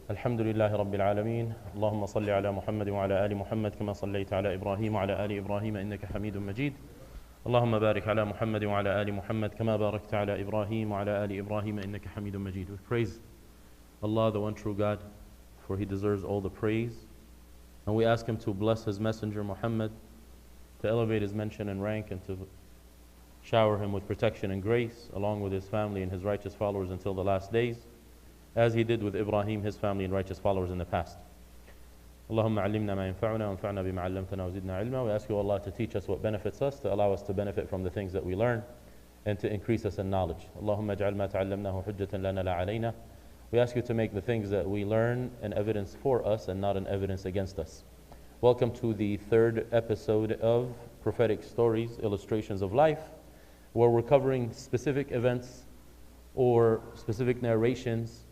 الحمد لله رب العالمين اللهم صل على محمد وعلى آل محمد كما صليت على إبراهيم وعلى آل إبراهيم إنك حميد مجيد اللهم بارك على محمد وعلى آل محمد كما باركت على إبراهيم وعلى آل إبراهيم إنك حميد مجيد. We praise Allah, the one true God, for He deserves all the praise. And we ask Him to bless His messenger Muhammad, to elevate his mention and rank, and to shower him with protection and grace, along with his family and his righteous followers until the last days, as He did with Ibrahim, his family and righteous followers in the past. Allahumma allimna ma yanfa'una wanfa'na bima 'allamtana wa zidna ilma. We ask you, Allah, to teach us what benefits us, to allow us to benefit from the things that we learn, and to increase us in knowledge. Allahumma ij'al ma ta'allamnahu hujjatan lana la 'alayna. We ask you to make the things that we learn an evidence for us and not an evidence against us. Welcome to the third episode of Prophetic Stories, Illustrations of Life, where we're covering specific events or specific narrations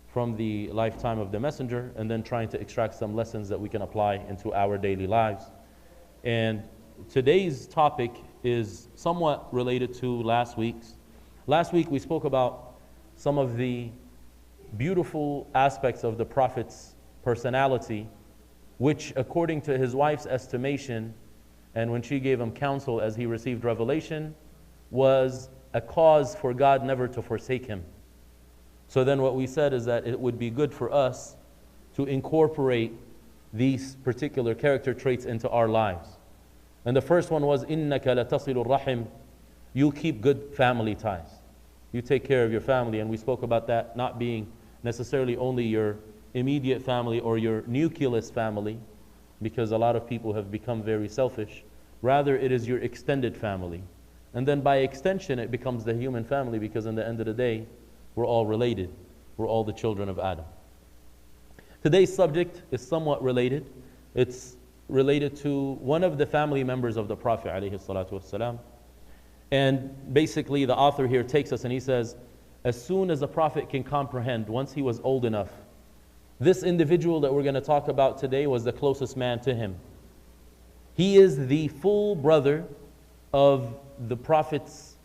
from the lifetime of the messenger, and then trying to extract some lessons that we can apply into our daily lives. And today's topic is somewhat related to last week's. Last week we spoke about some of the beautiful aspects of the Prophet's personality, which according to his wife's estimation, and when she gave him counsel as he received revelation, was a cause for God never to forsake him. So then what we said is that it would be good for us to incorporate these particular character traits into our lives. And the first one was, إِنَّكَ لَتَصِلُ الرَّحِمِ. You keep good family ties. You take care of your family, and we spoke about that not being necessarily only your immediate family or your nucleus family, because a lot of people have become very selfish. Rather, it is your extended family. And then by extension, it becomes the human family, because in the end of the day, we're all related. We're all the children of Adam. Today's subject is somewhat related. It's related to one of the family members of the Prophet ﷺ. And basically the author here takes us and he says, as soon as the Prophet can comprehend, once he was old enough, this individual that we're going to talk about today was the closest man to him. He is the full brother of the Prophet's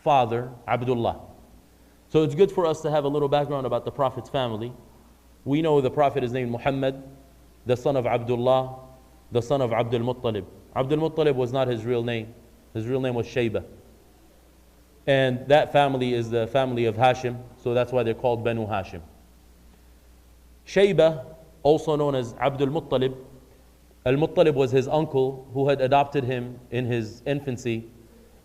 father, Abdullah. So it's good for us to have a little background about the Prophet's family. We know the Prophet is named Muhammad, the son of Abdullah, the son of Abdul Muttalib. Abdul Muttalib was not his real name. His real name was Shaybah. And that family is the family of Hashim, so that's why they're called Banu Hashim. Shaybah, also known as Abdul Muttalib, Al-Muttalib was his uncle who had adopted him in his infancy.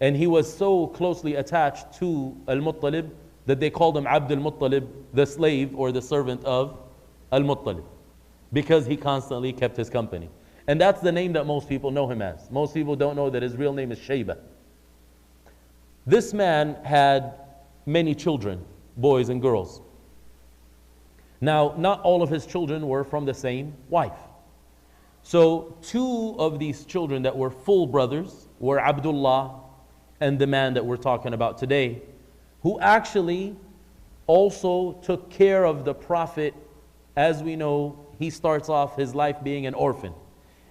And he was so closely attached to Al-Muttalib that they called him Abdul Muttalib, the slave or the servant of Al-Muttalib, because he constantly kept his company. And that's the name that most people know him as. Most people don't know that his real name is Shaybah. This man had many children, boys and girls. Now, not all of his children were from the same wife. So two of these children that were full brothers were Abdullah and the man that we're talking about today, who actually also took care of the Prophet. As we know, he starts off his life being an orphan.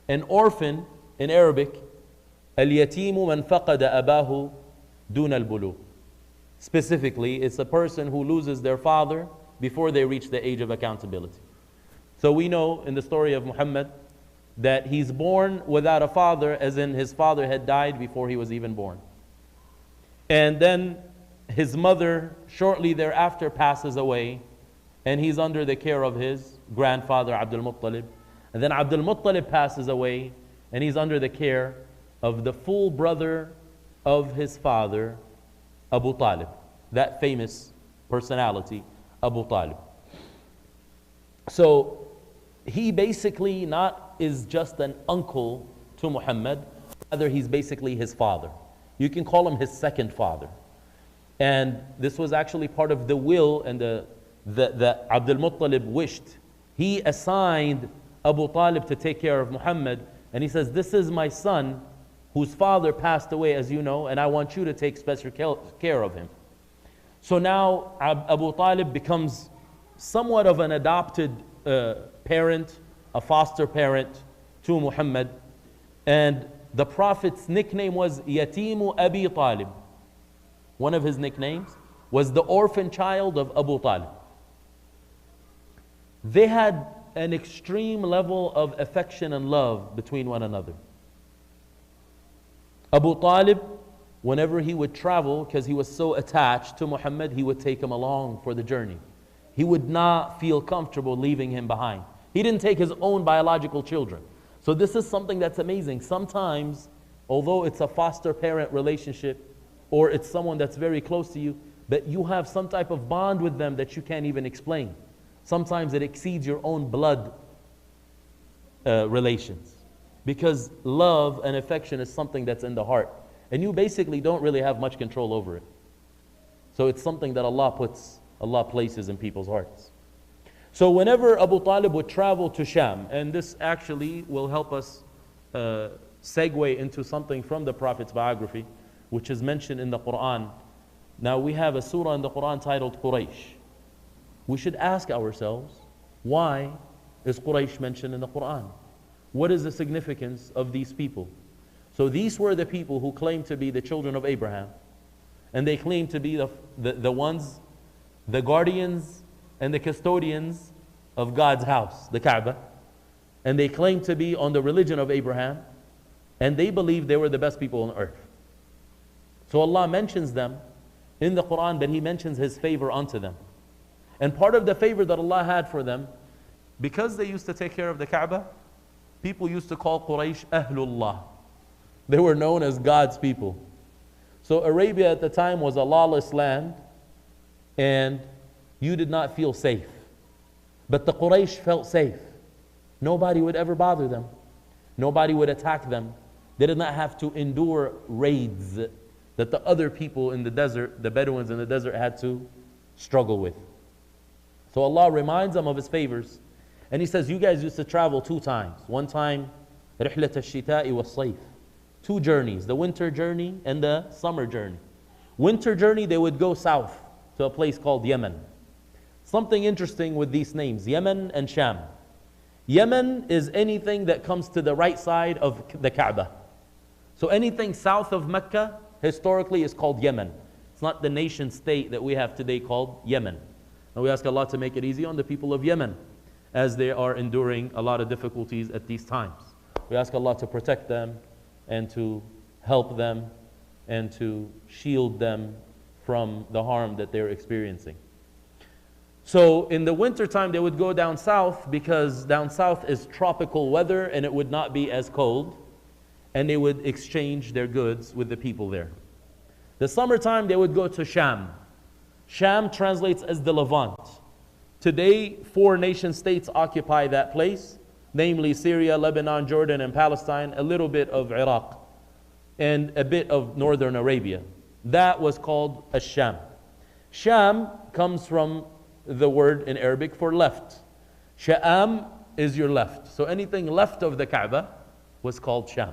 An orphan in Arabic, الْيَتِيمُ مَنْ فَقَدَ أَبَاهُ دُونَ الْبُلُوغِ. Specifically, it's a person who loses their father before they reach the age of accountability. So we know in the story of Muhammad that he's born without a father, as in his father had died before he was even born. And then his mother shortly thereafter passes away, and he's under the care of his grandfather Abdul Muttalib. And then Abdul Muttalib passes away, and he's under the care of the full brother of his father, Abu Talib, that famous personality, Abu Talib. So he basically not is just an uncle to Muhammad, rather he's basically his father. You can call him his second father. And this was actually part of the will and the Abdul Muttalib wished. He assigned Abu Talib to take care of Muhammad, and he says, this is my son whose father passed away, as you know, and I want you to take special care of him. So now Abu Talib becomes somewhat of an adopted parent, a foster parent to Muhammad. And the Prophet's nickname was Yatimu Abi Talib. One of his nicknames was the orphan child of Abu Talib. They had an extreme level of affection and love between one another. Abu Talib, whenever he would travel, because he was so attached to Muhammad, he would take him along for the journey. He would not feel comfortable leaving him behind. He didn't take his own biological children. So this is something that's amazing. Sometimes, although it's a foster parent relationship, or it's someone that's very close to you, but you have some type of bond with them that you can't even explain. Sometimes it exceeds your own blood relations. Because love and affection is something that's in the heart. And you basically don't really have much control over it. So it's something that Allah places in people's hearts. So whenever Abu Talib would travel to Sham, and this actually will help us segue into something from the Prophet's biography, which is mentioned in the Quran. Now we have a surah in the Quran titled Quraysh. We should ask ourselves, why is Quraysh mentioned in the Quran? What is the significance of these people? So these were the people who claimed to be the children of Abraham. And they claimed to be the ones, the guardians and the custodians of God's house, the Kaaba. And they claimed to be on the religion of Abraham. And they believed they were the best people on earth. So Allah mentions them in the Quran, but He mentions His favor unto them. And part of the favor that Allah had for them, because they used to take care of the Kaaba, people used to call Quraysh Ahlullah. They were known as God's people. So Arabia at the time was a lawless land, and you did not feel safe. But the Quraysh felt safe. Nobody would ever bother them. Nobody would attack them. They did not have to endure raids that the other people in the desert, the Bedouins in the desert, had to struggle with. So Allah reminds them of His favors. And He says, you guys used to travel 2 times. One time, رِحْلَةَ الشِّتَاءِ وَالصَّيْفِ. 2 journeys, the winter journey and the summer journey. Winter journey, they would go south to a place called Yemen. Something interesting with these names, Yemen and Sham. Yemen is anything that comes to the right side of the Kaaba. So anything south of Mecca, historically, is called Yemen. It's not the nation state that we have today called Yemen. And we ask Allah to make it easy on the people of Yemen, as they are enduring a lot of difficulties at these times. We ask Allah to protect them and to help them and to shield them from the harm that they're experiencing. So in the winter time, they would go down south, because down south is tropical weather and it would not be as cold, and they would exchange their goods with the people there. The summertime, they would go to Sham. Sham translates as the Levant. Today, 4 nation states occupy that place, namely Syria, Lebanon, Jordan, and Palestine, a little bit of Iraq, and a bit of northern Arabia. That was called Ash-Sham. Sham comes from the word in Arabic for left. Sha'am is your left. So anything left of the Kaaba was called Sham.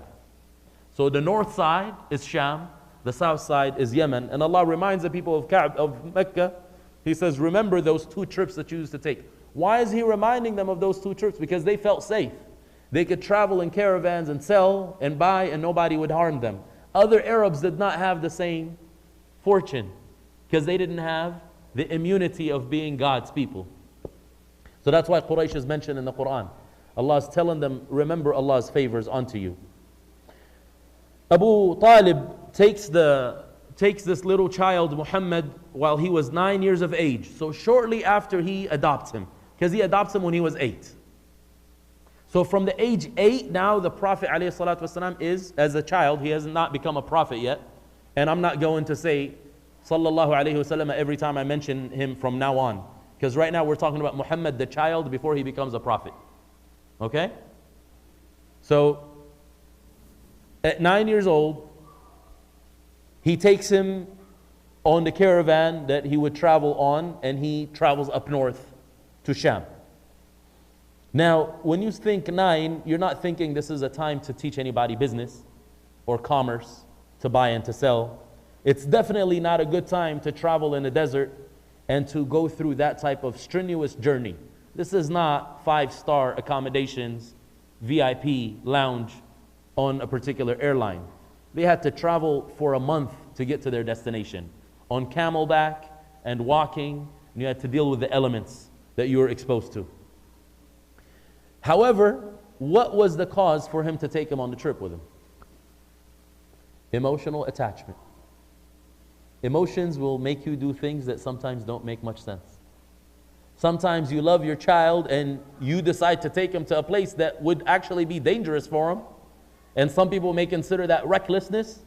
So the north side is Sham, the south side is Yemen. And Allah reminds the people of Mecca, He says, remember those 2 trips that you used to take. Why is He reminding them of those 2 trips? Because they felt safe. They could travel in caravans and sell and buy, and nobody would harm them. Other Arabs did not have the same fortune, because they didn't have the immunity of being God's people. So that's why Quraysh is mentioned in the Quran. Allah is telling them, remember Allah's favors unto you. Abu Talib takes this little child, Muhammad, while he was 9 years of age. So shortly after he adopts him, because he adopts him when he was 8. So from the age 8, now the Prophet ﷺ is, as a child, he has not become a prophet yet. And I'm not going to say, Sallallahu Alaihi Wasallam, every time I mention him from now on. Because right now we're talking about Muhammad, the child, before he becomes a prophet. Okay? So, at 9 years old, he takes him on the caravan that he would travel on, and he travels up north to Sham. Now, when you think 9, you're not thinking this is a time to teach anybody business or commerce, to buy and to sell. It's definitely not a good time to travel in the desert and to go through that type of strenuous journey. This is not 5-star accommodations, VIP lounge on a particular airline. They had to travel for a month to get to their destination on camelback and walking, and you had to deal with the elements that you were exposed to. However, what was the cause for him to take him on the trip with him? Emotional attachment. Emotions will make you do things that sometimes don't make much sense. Sometimes you love your child and you decide to take him to a place that would actually be dangerous for him. And some people may consider that recklessness.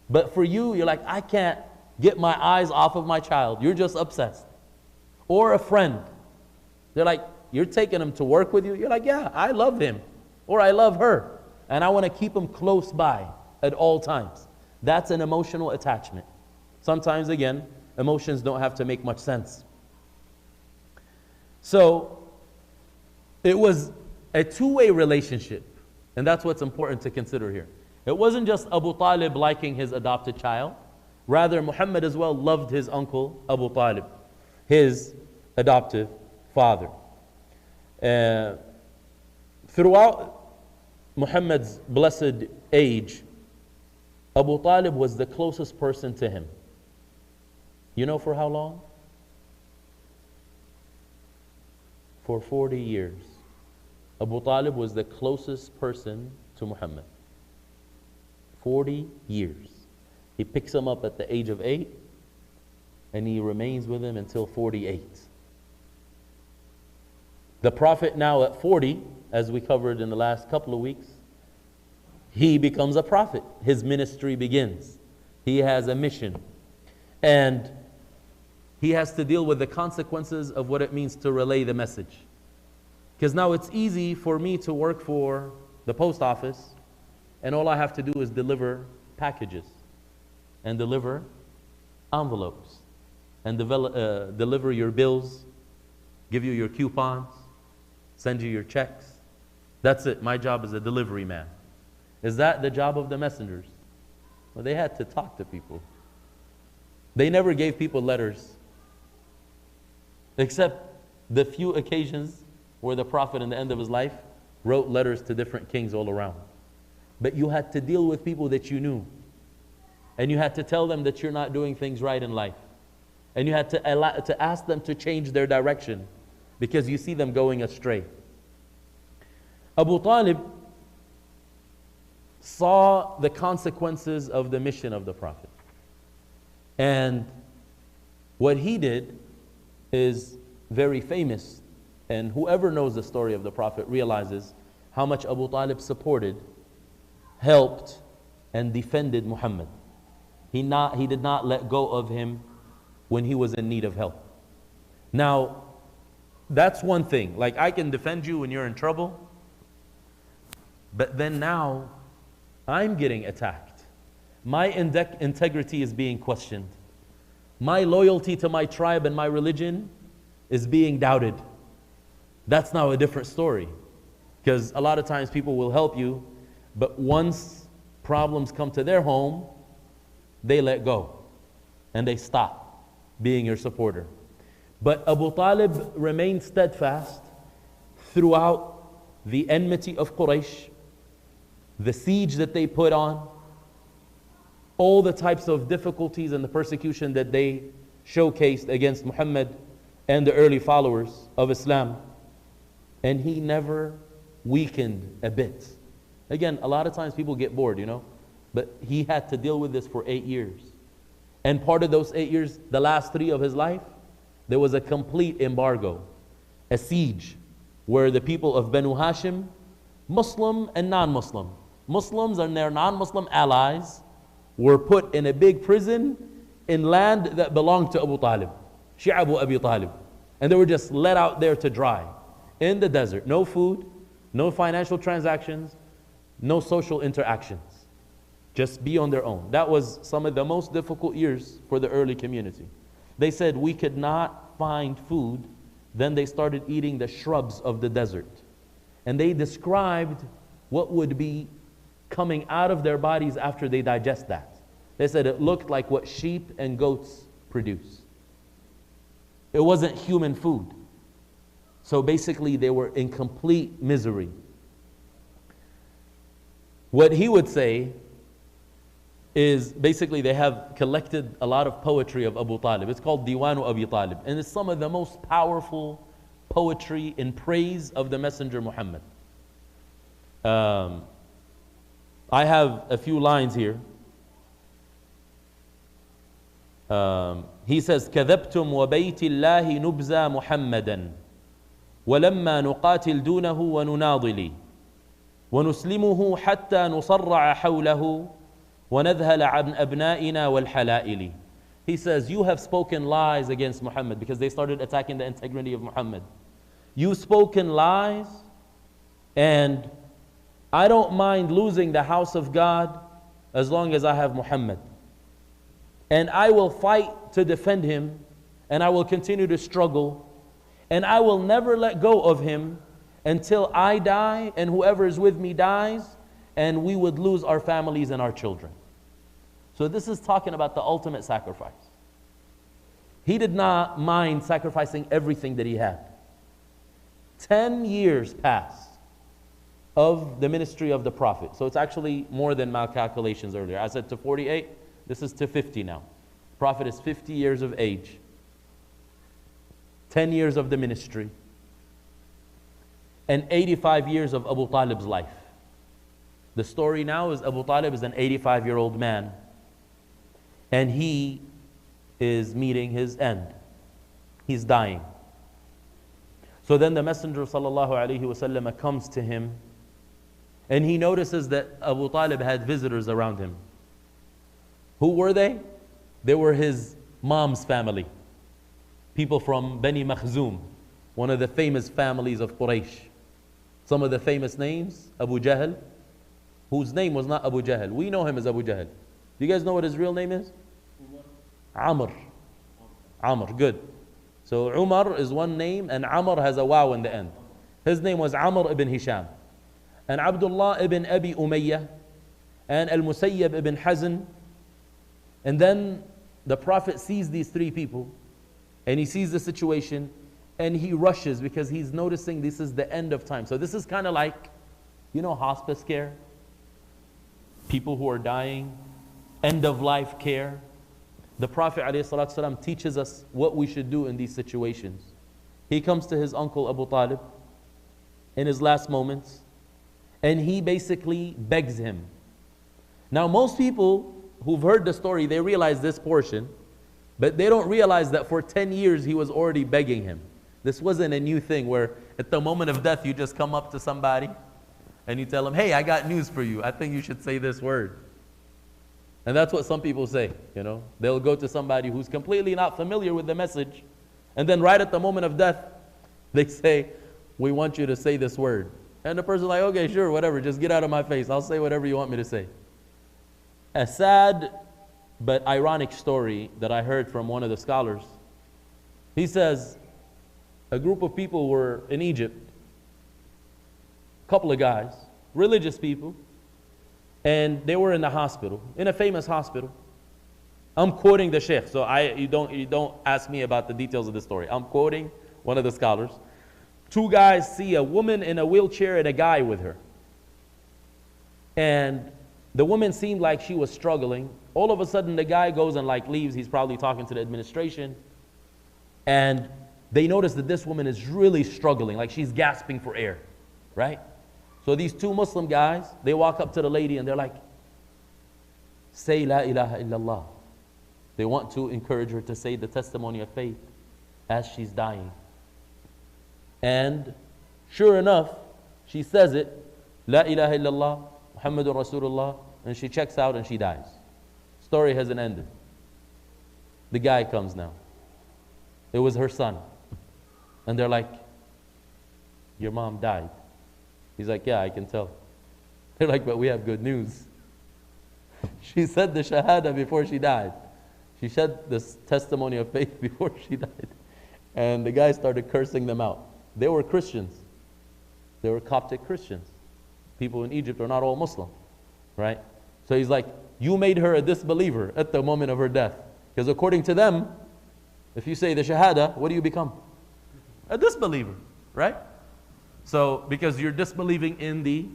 But for you, you're like, I can't get my eyes off of my child. You're just obsessed. Or a friend. They're like, you're taking him to work with you. You're like, yeah, I love him. Or I love her. And I want to keep him close by at all times. That's an emotional attachment. Sometimes, again, emotions don't have to make much sense. So, it was a two-way relationship. And that's what's important to consider here. It wasn't just Abu Talib liking his adopted child. Rather, Muhammad as well loved his uncle, Abu Talib, his adoptive father. Throughout Muhammad's blessed age, Abu Talib was the closest person to him. You know for how long? For 40 years. Abu Talib was the closest person to Muhammad. 40 years. He picks him up at the age of 8 and he remains with him until 48. The Prophet now at 40, as we covered in the last couple of weeks, he becomes a prophet. His ministry begins. He has a mission. And he has to deal with the consequences of what it means to relay the message. Because now it's easy for me to work for the post office and all I have to do is deliver packages and deliver envelopes and deliver your bills, give you your coupons, send you your checks. That's it. My job is a delivery man. Is that the job of the messengers? Well, they had to talk to people. They never gave people letters, except the few occasions where the Prophet in the end of his life wrote letters to different kings all around. But you had to deal with people that you knew. And you had to tell them that you're not doing things right in life. And you had to ask them to change their direction because you see them going astray. Abu Talib saw the consequences of the mission of the Prophet. And what he did is very famous. And whoever knows the story of the Prophet realizes how much Abu Talib supported, helped, and defended Muhammad. He did not let go of him when he was in need of help. Now, that's one thing. Like, I can defend you when you're in trouble, but then now I'm getting attacked. My integrity is being questioned. My loyalty to my tribe and my religion is being doubted. That's now a different story. Because a lot of times people will help you, but once problems come to their home, they let go and they stop being your supporter. But Abu Talib remained steadfast throughout the enmity of Quraysh, the siege that they put on, all the types of difficulties and the persecution that they showcased against Muhammad and the early followers of Islam. And he never weakened a bit. Again, a lot of times people get bored, you know, but he had to deal with this for 8 years. And part of those 8 years, the last 3 of his life, there was a complete embargo, a siege, where the people of Banu Hashim, Muslim and non-Muslim, Muslims and their non-Muslim allies, were put in a big prison in land that belonged to Abu Talib, Shi'abu Abi Talib. And they were just let out there to dry in the desert. No food, no financial transactions, no social interactions. Just be on their own. That was some of the most difficult years for the early community. They said we could not find food. Then they started eating the shrubs of the desert. And they described what would be coming out of their bodies after they digest that. They said it looked like what sheep and goats produce. It wasn't human food. So basically they were in complete misery. What he would say is basically they have collected a lot of poetry of Abu Talib. It's called Diwanu Abi Talib. And it's some of the most powerful poetry in praise of the Messenger Muhammad Um, I have a few lines here. He says, كذبتم وبيت الله نبزى محمدا ولما نقاتل دونه ونناضل ونسلمه حتى نصرع حوله ونذهل عن أبنائنا والحلائل. He says, you have spoken lies against Muhammad because they started attacking the integrity of Muhammad. You've spoken lies, and I don't mind losing the house of God as long as I have Muhammad. And I will fight to defend him, and I will continue to struggle, and I will never let go of him until I die and whoever is with me dies, and we would lose our families and our children. So this is talking about the ultimate sacrifice. He did not mind sacrificing everything that he had. 10 years passed of the ministry of the Prophet. So it's actually more than my calculations earlier. I said to 48, this is to 50 now. Prophet is 50 years of age. 10 years of the ministry. And 85 years of Abu Talib's life. The story now is Abu Talib is an 85-year-old man. And he is meeting his end. He's dying. So then the Messenger ﷺ comes to him, and he notices that Abu Talib had visitors around him. Who were they? They were his mom's family. People from Bani Makhzum, one of the famous families of Quraysh. Some of the famous names, Abu Jahl, whose name was not Abu Jahl. We know him as Abu Jahl. Do you guys know what his real name is? Amr. Amr, good. So Umar is one name, and Amr has a waw in the end. His name was Amr ibn Hisham. And Abdullah ibn Abi Umayyah, and Al-Musayyab ibn Hazn. And then the Prophet sees these three people, and he sees the situation, and he rushes because he's noticing this is the end of time. So this is kind of like, you know, hospice care? People who are dying, end of life care. The Prophet ﷺ teaches us what we should do in these situations. He comes to his uncle Abu Talib in his last moments, and he basically begs him. Now most people who've heard the story, they realize this portion, but they don't realize that for 10 years he was already begging him. This wasn't a new thing where at the moment of death you just come up to somebody and you tell them, hey, I got news for you. I think you should say this word. And that's what some people say, you know. They'll go to somebody who's completely not familiar with the message, and then right at the moment of death, they say, we want you to say this word. And the person's like, okay, sure, whatever, just get out of my face. I'll say whatever you want me to say. A sad but ironic story that I heard from one of the scholars. He says, a group of people were in Egypt, a couple of guys, religious people, and they were in the hospital, in a famous hospital. I'm quoting the Sheikh, so you don't ask me about the details of the story. I'm quoting one of the scholars. Two guys see a woman in a wheelchair and a guy with her. And the woman seemed like she was struggling. All of a sudden the guy goes and like leaves. He's probably talking to the administration. And they notice that this woman is really struggling, like she's gasping for air, right? So these two Muslim guys, they walk up to the lady and they're like, say la ilaha illallah. They want to encourage her to say the testimony of faith as she's dying. And sure enough, she says it, la ilaha illallah, Muhammadur Rasulullah, and she checks out and she dies. Story hasn't ended. The guy comes now. It was her son. And they're like, your mom died. He's like, yeah, I can tell. They're like, but we have good news. She said the shahada before she died. She said this testimony of faith before she died. And the guy started cursing them out. They were Christians. They were Coptic Christians. People in Egypt are not all Muslim, right? So he's like, you made her a disbeliever at the moment of her death. Because according to them, if you say the shahada, what do you become? A disbeliever, right? So, because you're disbelieving in the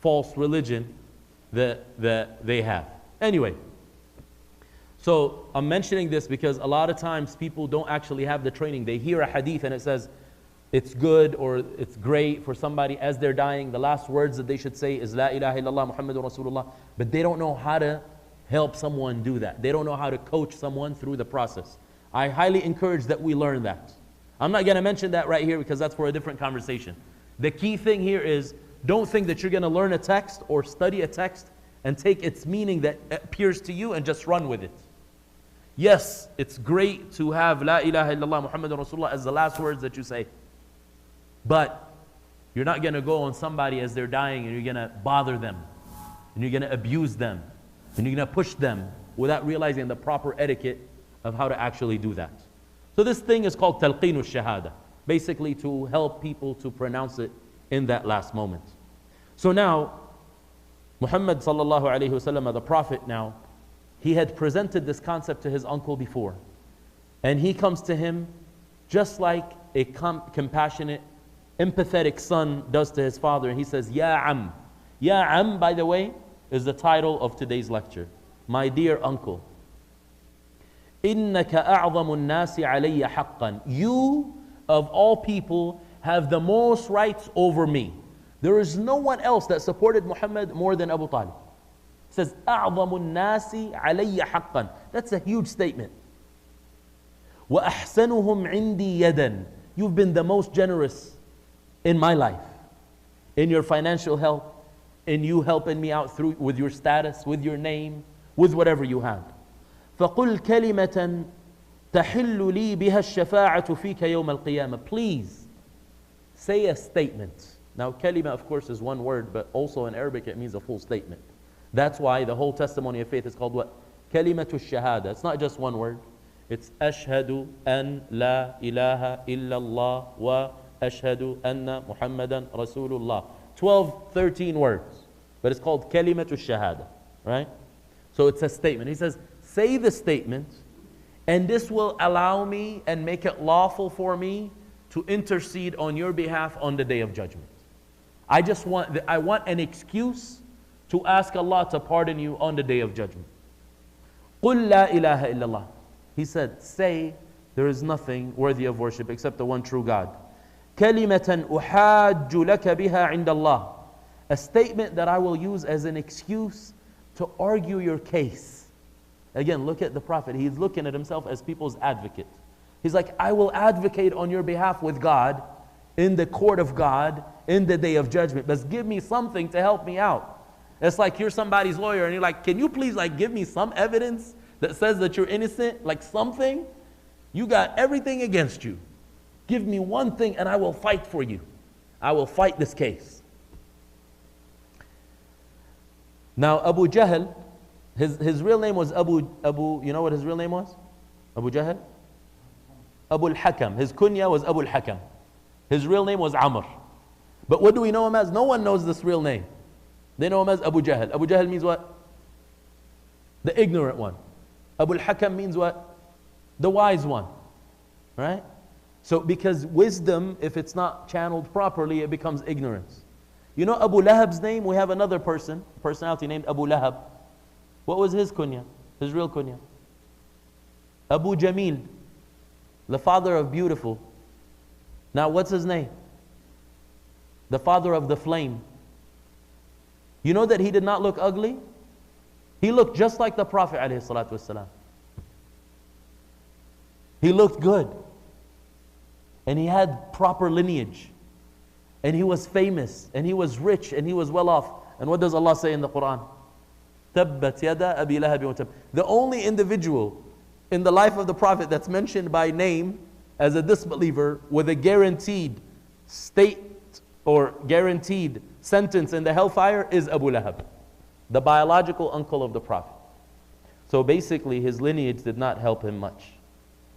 false religion that they have. Anyway, so I'm mentioning this because a lot of times people don't actually have the training. They hear a hadith and it says, it's good or it's great for somebody as they're dying, the last words that they should say is La ilaha illallah Muhammadur Rasulullah, but they don't know how to help someone do that. They don't know how to coach someone through the process. I highly encourage that we learn that. I'm not going to mention that right here because that's for a different conversation. The key thing here is don't think that you're going to learn a text or study a text and take its meaning that appears to you and just run with it. Yes, it's great to have La ilaha illallah Muhammadur Rasulullah as the last words that you say. But you're not going to go on somebody as they're dying and you're going to bother them. And you're going to abuse them. And you're going to push them without realizing the proper etiquette of how to actually do that. So this thing is called talqinu shahada. Basically to help people to pronounce it in that last moment. So now, Muhammad sallallahu alayhi wasallam, the Prophet now, he had presented this concept to his uncle before. And he comes to him just like a compassionate, empathetic son does to his father. And he says, Ya Am. Ya Am, by the way, is the title of today's lecture. My dear uncle. إِنَّكَ أَعْظَمُ النَّاسِ عَلَيَّ حَقًّا. You, of all people, have the most rights over me. There is no one else that supported Muhammad more than Abu Talib. It says, أَعْظَمُ النَّاسِ عَلَيَّ حَقًّا. That's a huge statement. وَأَحْسَنُهُمْ عِنْدِي يَدًا. You've been the most generous in my life. In your financial help, in you helping me out through with your status, with your name, with whatever you have. فَقُلْ كَلِمَةً تَحِلُّ لِي بِهَا الشَّفَاعَةُ فِيكَ يَوْمَ الْقِيَامَةِ. Please, say a statement. Now, kalima, of course, is one word, but also in Arabic it means a full statement. That's why the whole testimony of faith is called what? Kalimatu shahada. It's not just one word. It's ashhadu an la ilaha illallah wa ashhadu anna Muhammadan Rasulullah. 12, 13 words. But it's called kalimatu shahada. Right? So it's a statement. He says, say the statement, and this will allow me and make it lawful for me to intercede on your behalf on the day of judgment. I want an excuse to ask Allah to pardon you on the day of judgment. قُلْ لَا إِلَهَ إِلَّا اللَّهِ. He said, say there is nothing worthy of worship except the one true God. كَلِمَةً أُحَاجُّ لَكَ بِهَا عِنْدَ اللَّهِ. A statement that I will use as an excuse to argue your case. Again, look at the Prophet. He's looking at himself as people's advocate. He's like, I will advocate on your behalf with God, in the court of God, in the day of judgment. But give me something to help me out. It's like you're somebody's lawyer and you're like, can you please give me some evidence that says that you're innocent? Like something? You got everything against you. Give me one thing and I will fight for you. I will fight this case. Now Abu Jahl, his real name was Abu, you know what his real name was? Abu Jahl? Abu al-Hakam. His kunya was Abu al-Hakam. His real name was Amr. But what do we know him as? No one knows this real name. They know him as Abu Jahl. Abu Jahl means what? The ignorant one. Abu al-Hakam means what? The wise one. Right? So because wisdom, if it's not channeled properly, it becomes ignorance. You know Abu Lahab's name? We have another personality named Abu Lahab. What was his kunya? His real kunya? Abu Jamil, the father of beautiful. Now what's his name? The father of the flame. You know that he did not look ugly? He looked just like the Prophet ﷺ. He looked good. And he had proper lineage. And he was famous. And he was rich. And he was well off. And what does Allah say in the Quran? Tabbat yada abi lahabi wa tab. The only individual in the life of the Prophet that's mentioned by name as a disbeliever with a guaranteed state or guaranteed sentence in the hellfire is Abu Lahab, the biological uncle of the Prophet. So basically his lineage did not help him much.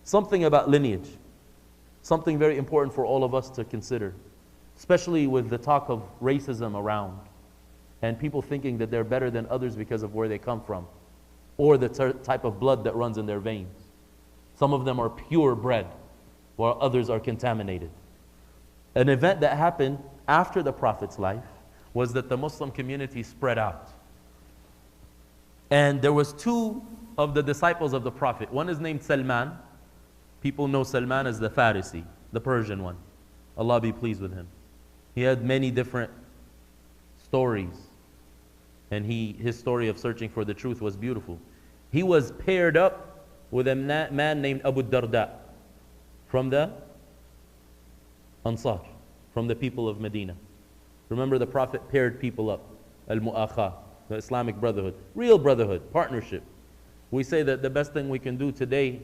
Something about lineage, something very important for all of us to consider, especially with the talk of racism around and people thinking that they're better than others because of where they come from or the type of blood that runs in their veins. Some of them are pure bred while others are contaminated. An event that happened after the Prophet's life was that the Muslim community spread out. And there was two of the disciples of the Prophet. One is named Salman. People know Salman as the Farisi, the Persian one. Allah be pleased with him. He had many different stories. And his story of searching for the truth was beautiful. He was paired up with a man named Abu Darda from the Ansar, from the people of Medina. Remember, the Prophet paired people up. Al-Mu'akha, the Islamic brotherhood. Real brotherhood, partnership. We say that the best thing we can do today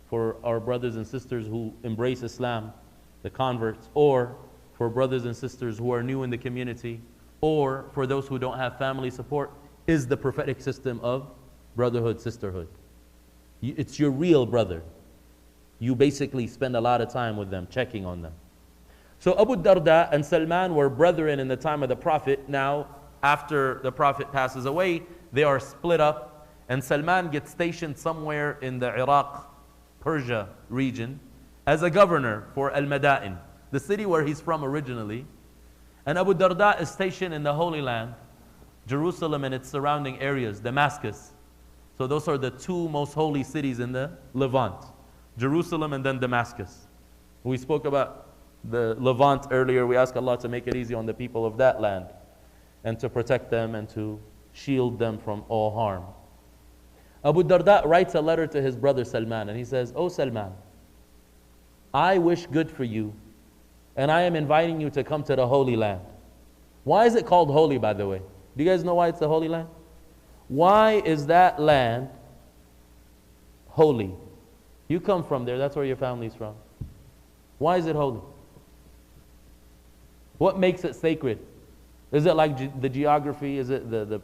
for our brothers and sisters who embrace Islam, the converts, or for brothers and sisters who are new in the community, or for those who don't have family support, is the prophetic system of brotherhood, sisterhood. It's your real brother. You basically spend a lot of time with them, checking on them. So Abu Darda and Salman were brethren in the time of the Prophet. Now, after the Prophet passes away, they are split up, and Salman gets stationed somewhere in the Iraq, Persia region as a governor for Al-Mada'in, the city where he's from originally. And Abu Darda is stationed in the Holy Land, Jerusalem and its surrounding areas, Damascus. So those are the two most holy cities in the Levant, Jerusalem and then Damascus. We spoke about the Levant earlier. We ask Allah to make it easy on the people of that land and to protect them and to shield them from all harm. Abu Darda writes a letter to his brother Salman, and he says, "Oh Salman, I wish good for you, and I am inviting you to come to the Holy Land." Why is it called holy, by the way? Do you guys know why it's the Holy Land? Why is that land holy? You come from there, that's where your family's from. Why is it holy? What makes it sacred? Is it like the geography? Is it the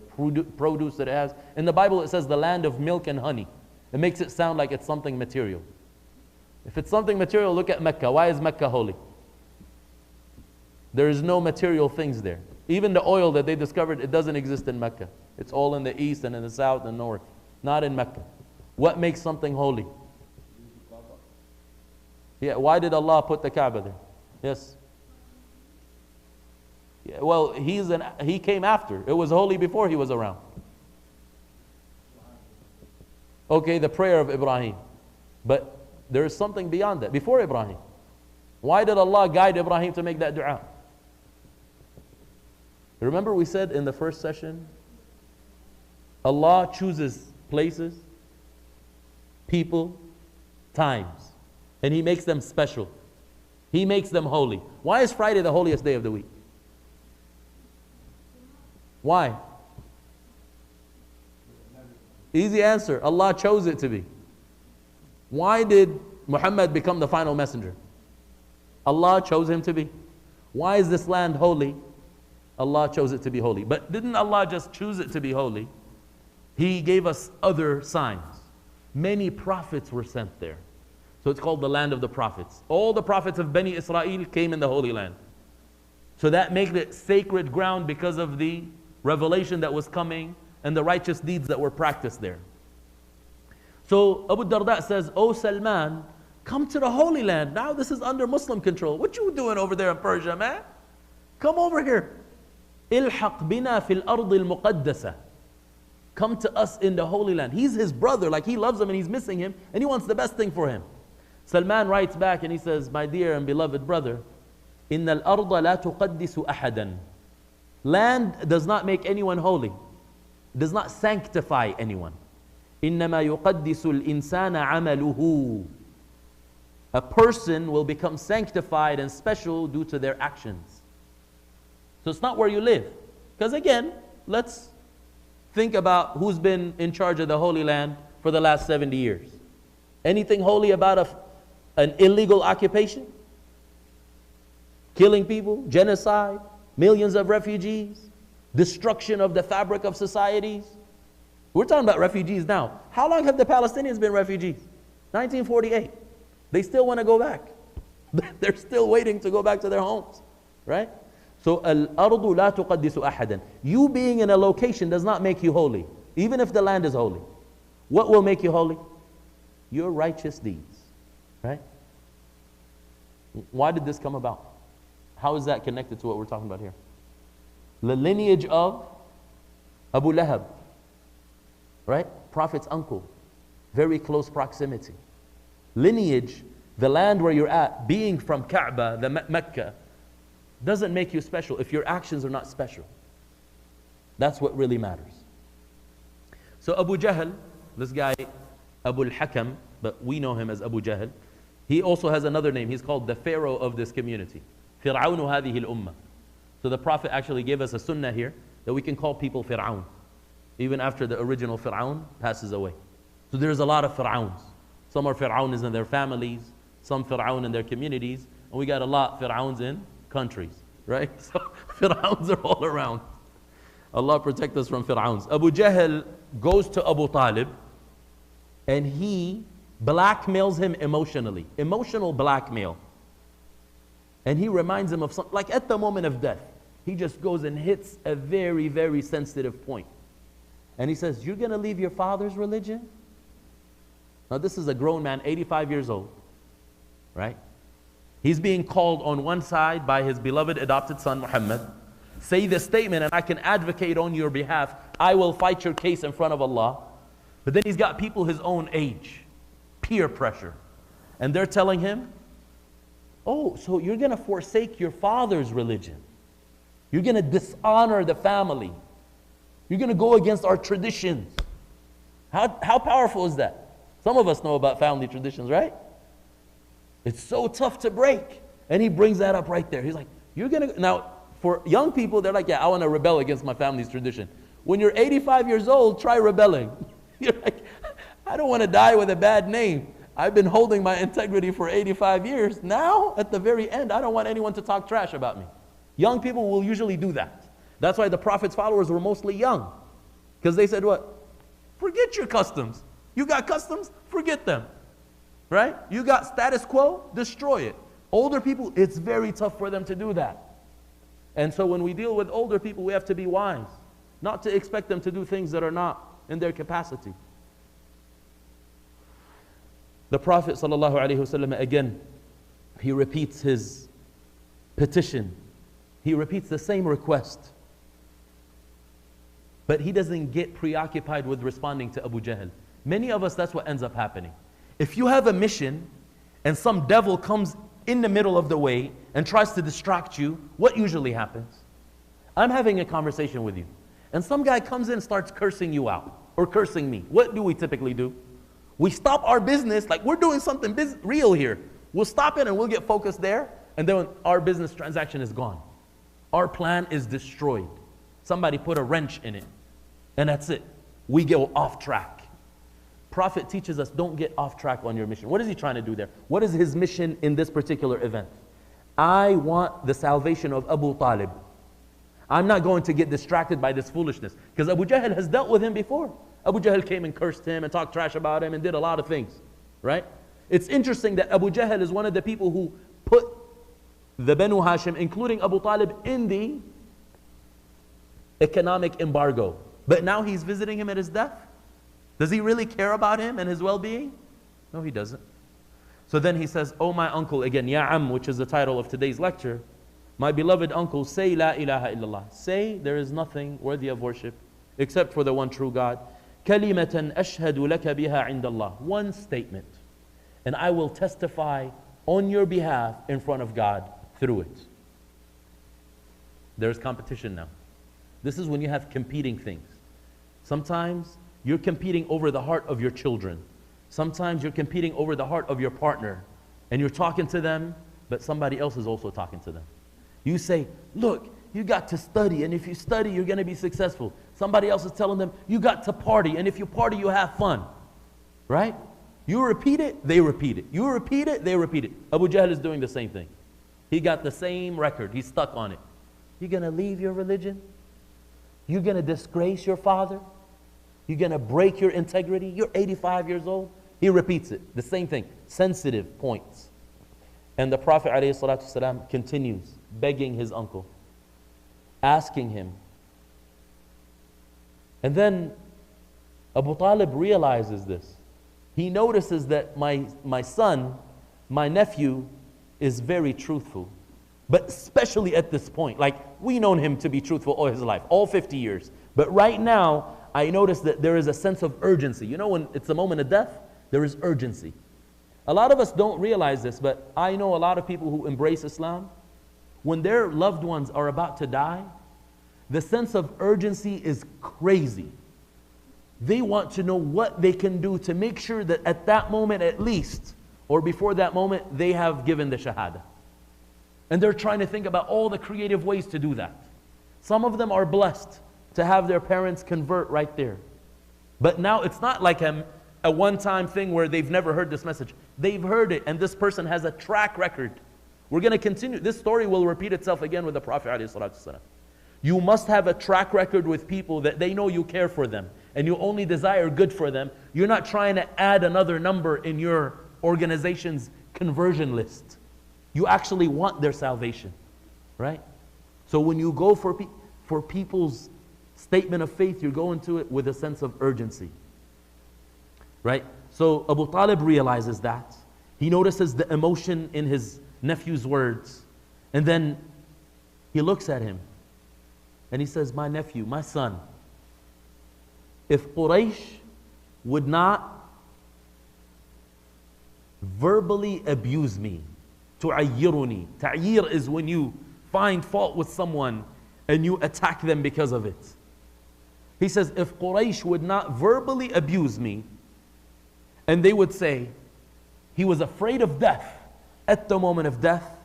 produce that it has? In the Bible it says the land of milk and honey. It makes it sound like it's something material. If it's something material, look at Mecca. Why is Mecca holy? There is no material things there. Even the oil that they discovered, it doesn't exist in Mecca. It's all in the east and in the south and north, not in Mecca. What makes something holy? Yeah, why did Allah put the Kaaba there? Yes. Yeah, well, he came after. It was holy before he was around. Okay, the prayer of Ibrahim. But there is something beyond that, before Ibrahim. Why did Allah guide Ibrahim to make that dua? Remember we said in the first session, Allah chooses places, people, times, and He makes them special. He makes them holy. Why is Friday the holiest day of the week? Why? Easy answer. Allah chose it to be. Why did Muhammad become the final messenger? Allah chose him to be. Why is this land holy? Allah chose it to be holy. But didn't Allah just choose it to be holy? He gave us other signs. Many prophets were sent there. So it's called the land of the prophets. All the prophets of Bani Israel came in the Holy Land. So that made it sacred ground because of the revelation that was coming and the righteous deeds that were practiced there. So Abu Darda says, "Oh Salman, come to the Holy Land. Now this is under Muslim control. What you doing over there in Persia, man? Come over here. Ilhaq bina fil ardi al-muqaddasa. Come to us in the Holy Land." He's his brother, like he loves him and he's missing him and he wants the best thing for him. Salman writes back and he says, "My dear and beloved brother, inna al-arda la tuqaddisu ahadan." Land does not make anyone holy. It does not sanctify anyone. إِنَّمَا يُقَدِّسُ الْإِنسَانَ عَمَلُهُ. A person will become sanctified and special due to their actions. So it's not where you live. Because again, let's think about who's been in charge of the Holy Land for the last 70 years. Anything holy about an illegal occupation? Killing people, genocide, millions of refugees, destruction of the fabric of societies. We're talking about refugees now. How long have the Palestinians been refugees? 1948. They still want to go back. They're still waiting to go back to their homes, right? So, al-ardu la tuqaddisu ahadan. You being in a location does not make you holy, even if the land is holy. What will make you holy? Your righteous deeds, right? Why did this come about? How is that connected to what we're talking about here? The lineage of Abu Lahab, right? Prophet's uncle, very close proximity. Lineage, the land where you're at, being from Kaaba, the Mecca, doesn't make you special if your actions are not special. That's what really matters. So Abu Jahl, this guy, Abu al-Hakam, but we know him as Abu Jahl, he also has another name. He's called the Pharaoh of this community. فِرْعَوْنُ هَذِهِ الْأُمَّةِ. So the Prophet actually gave us a sunnah here that we can call people Fir'aun, even after the original Fir'aun passes away. So there's a lot of Fir'auns. Some are Fir'auns in their families, some Fir'aun in their communities, and we got a lot Fir'auns in countries, right? So Fir'auns are all around. Allah protect us from Fir'auns. Abu Jahl goes to Abu Talib and he blackmails him emotionally. Emotional blackmail. And he reminds him of something, like at the moment of death, he just goes and hits a very, very sensitive point. And he says, you're going to leave your father's religion? Now this is a grown man, 85 years old, right? He's being called on one side by his beloved adopted son, Muhammad. Say this statement and I can advocate on your behalf. I will fight your case in front of Allah. But then he's got people his own age, peer pressure. And they're telling him, oh, so you're going to forsake your father's religion. You're going to dishonor the family. You're going to go against our traditions. How powerful is that? Some of us know about family traditions, right? It's so tough to break. And he brings that up right there. He's like, you're going to... Now, for young people, they're like, yeah, I want to rebel against my family's tradition. When you're 85 years old, try rebelling. You're like, I don't want to die with a bad name. I've been holding my integrity for 85 years. Now, at the very end, I don't want anyone to talk trash about me. Young people will usually do that. That's why the Prophet's followers were mostly young. Because they said what? Forget your customs. You got customs? Forget them. Right? You got status quo? Destroy it. Older people, it's very tough for them to do that. And so when we deal with older people, we have to be wise. Not to expect them to do things that are not in their capacity. The Prophet ﷺ, again, he repeats his petition. He repeats the same request. But he doesn't get preoccupied with responding to Abu Jahl. Many of us, that's what ends up happening. If you have a mission and some devil comes in the middle of the way and tries to distract you, what usually happens? I'm having a conversation with you and some guy comes in and starts cursing you out or cursing me. What do we typically do? We stop our business, like we're doing something real here. We'll stop it and we'll get focused there, and then our business transaction is gone. Our plan is destroyed. Somebody put a wrench in it, and that's it. We go off track. Prophet teaches us, don't get off track on your mission. What is he trying to do there? What is his mission in this particular event? I want the salvation of Abu Talib. I'm not going to get distracted by this foolishness, because Abu Jahl has dealt with him before. Abu Jahl came and cursed him and talked trash about him and did a lot of things, right? It's interesting that Abu Jahl is one of the people who put the Banu Hashim, including Abu Talib, in the economic embargo. But now he's visiting him at his death. Does he really care about him and his well-being? No, he doesn't. So then he says, oh my uncle, again, Ya Am, which is the title of today's lecture, my beloved uncle, say La ilaha illallah. Say there is nothing worthy of worship except for the one true God. كَلِمَةً أَشْهَدُ لَكَ بِهَا عِنْدَ اللَّهِ. One statement. And I will testify on your behalf in front of God through it. There's competition now. This is when you have competing things. Sometimes you're competing over the heart of your children. Sometimes you're competing over the heart of your partner. And you're talking to them, but somebody else is also talking to them. You say, look, you got to study, and if you study, you're going to be successful. Somebody else is telling them, you got to party, and if you party, you have fun. Right? You repeat it, they repeat it. You repeat it, they repeat it. Abu Jahl is doing the same thing. He got the same record. He's stuck on it. You're going to leave your religion? You're going to disgrace your father? You're going to break your integrity? You're 85 years old? He repeats it. The same thing. Sensitive points. And the Prophet ﷺ continues begging his uncle, asking him. And then Abu Talib realizes this. He notices that my son, my nephew, is very truthful. But especially at this point, like we've known him to be truthful all his life, all 50 years. But right now, I notice that there is a sense of urgency. You know, when it's a moment of death, there is urgency. A lot of us don't realize this, but I know a lot of people who embrace Islam, when their loved ones are about to die, the sense of urgency is crazy. They want to know what they can do to make sure that at that moment at least, or before that moment, they have given the shahada. And they're trying to think about all the creative ways to do that. Some of them are blessed to have their parents convert right there. But now it's not like a one-time thing where they've never heard this message. They've heard it, and this person has a track record. We're going to continue. This story will repeat itself again with the Prophet ﷺ. You must have a track record with people that they know you care for them, and you only desire good for them. You're not trying to add another number in your organization's conversion list. You actually want their salvation, right? So when you go for people's statement of faith, you're going to it with a sense of urgency, right? So Abu Talib realizes that. He notices the emotion in his nephew's words. And then he looks at him and he says, my nephew, my son, if Quraysh would not verbally abuse me, tu'ayyiruni. Ta'yir is when you find fault with someone and you attack them because of it. He says, if Quraysh would not verbally abuse me, and they would say, he was afraid of death at the moment of death,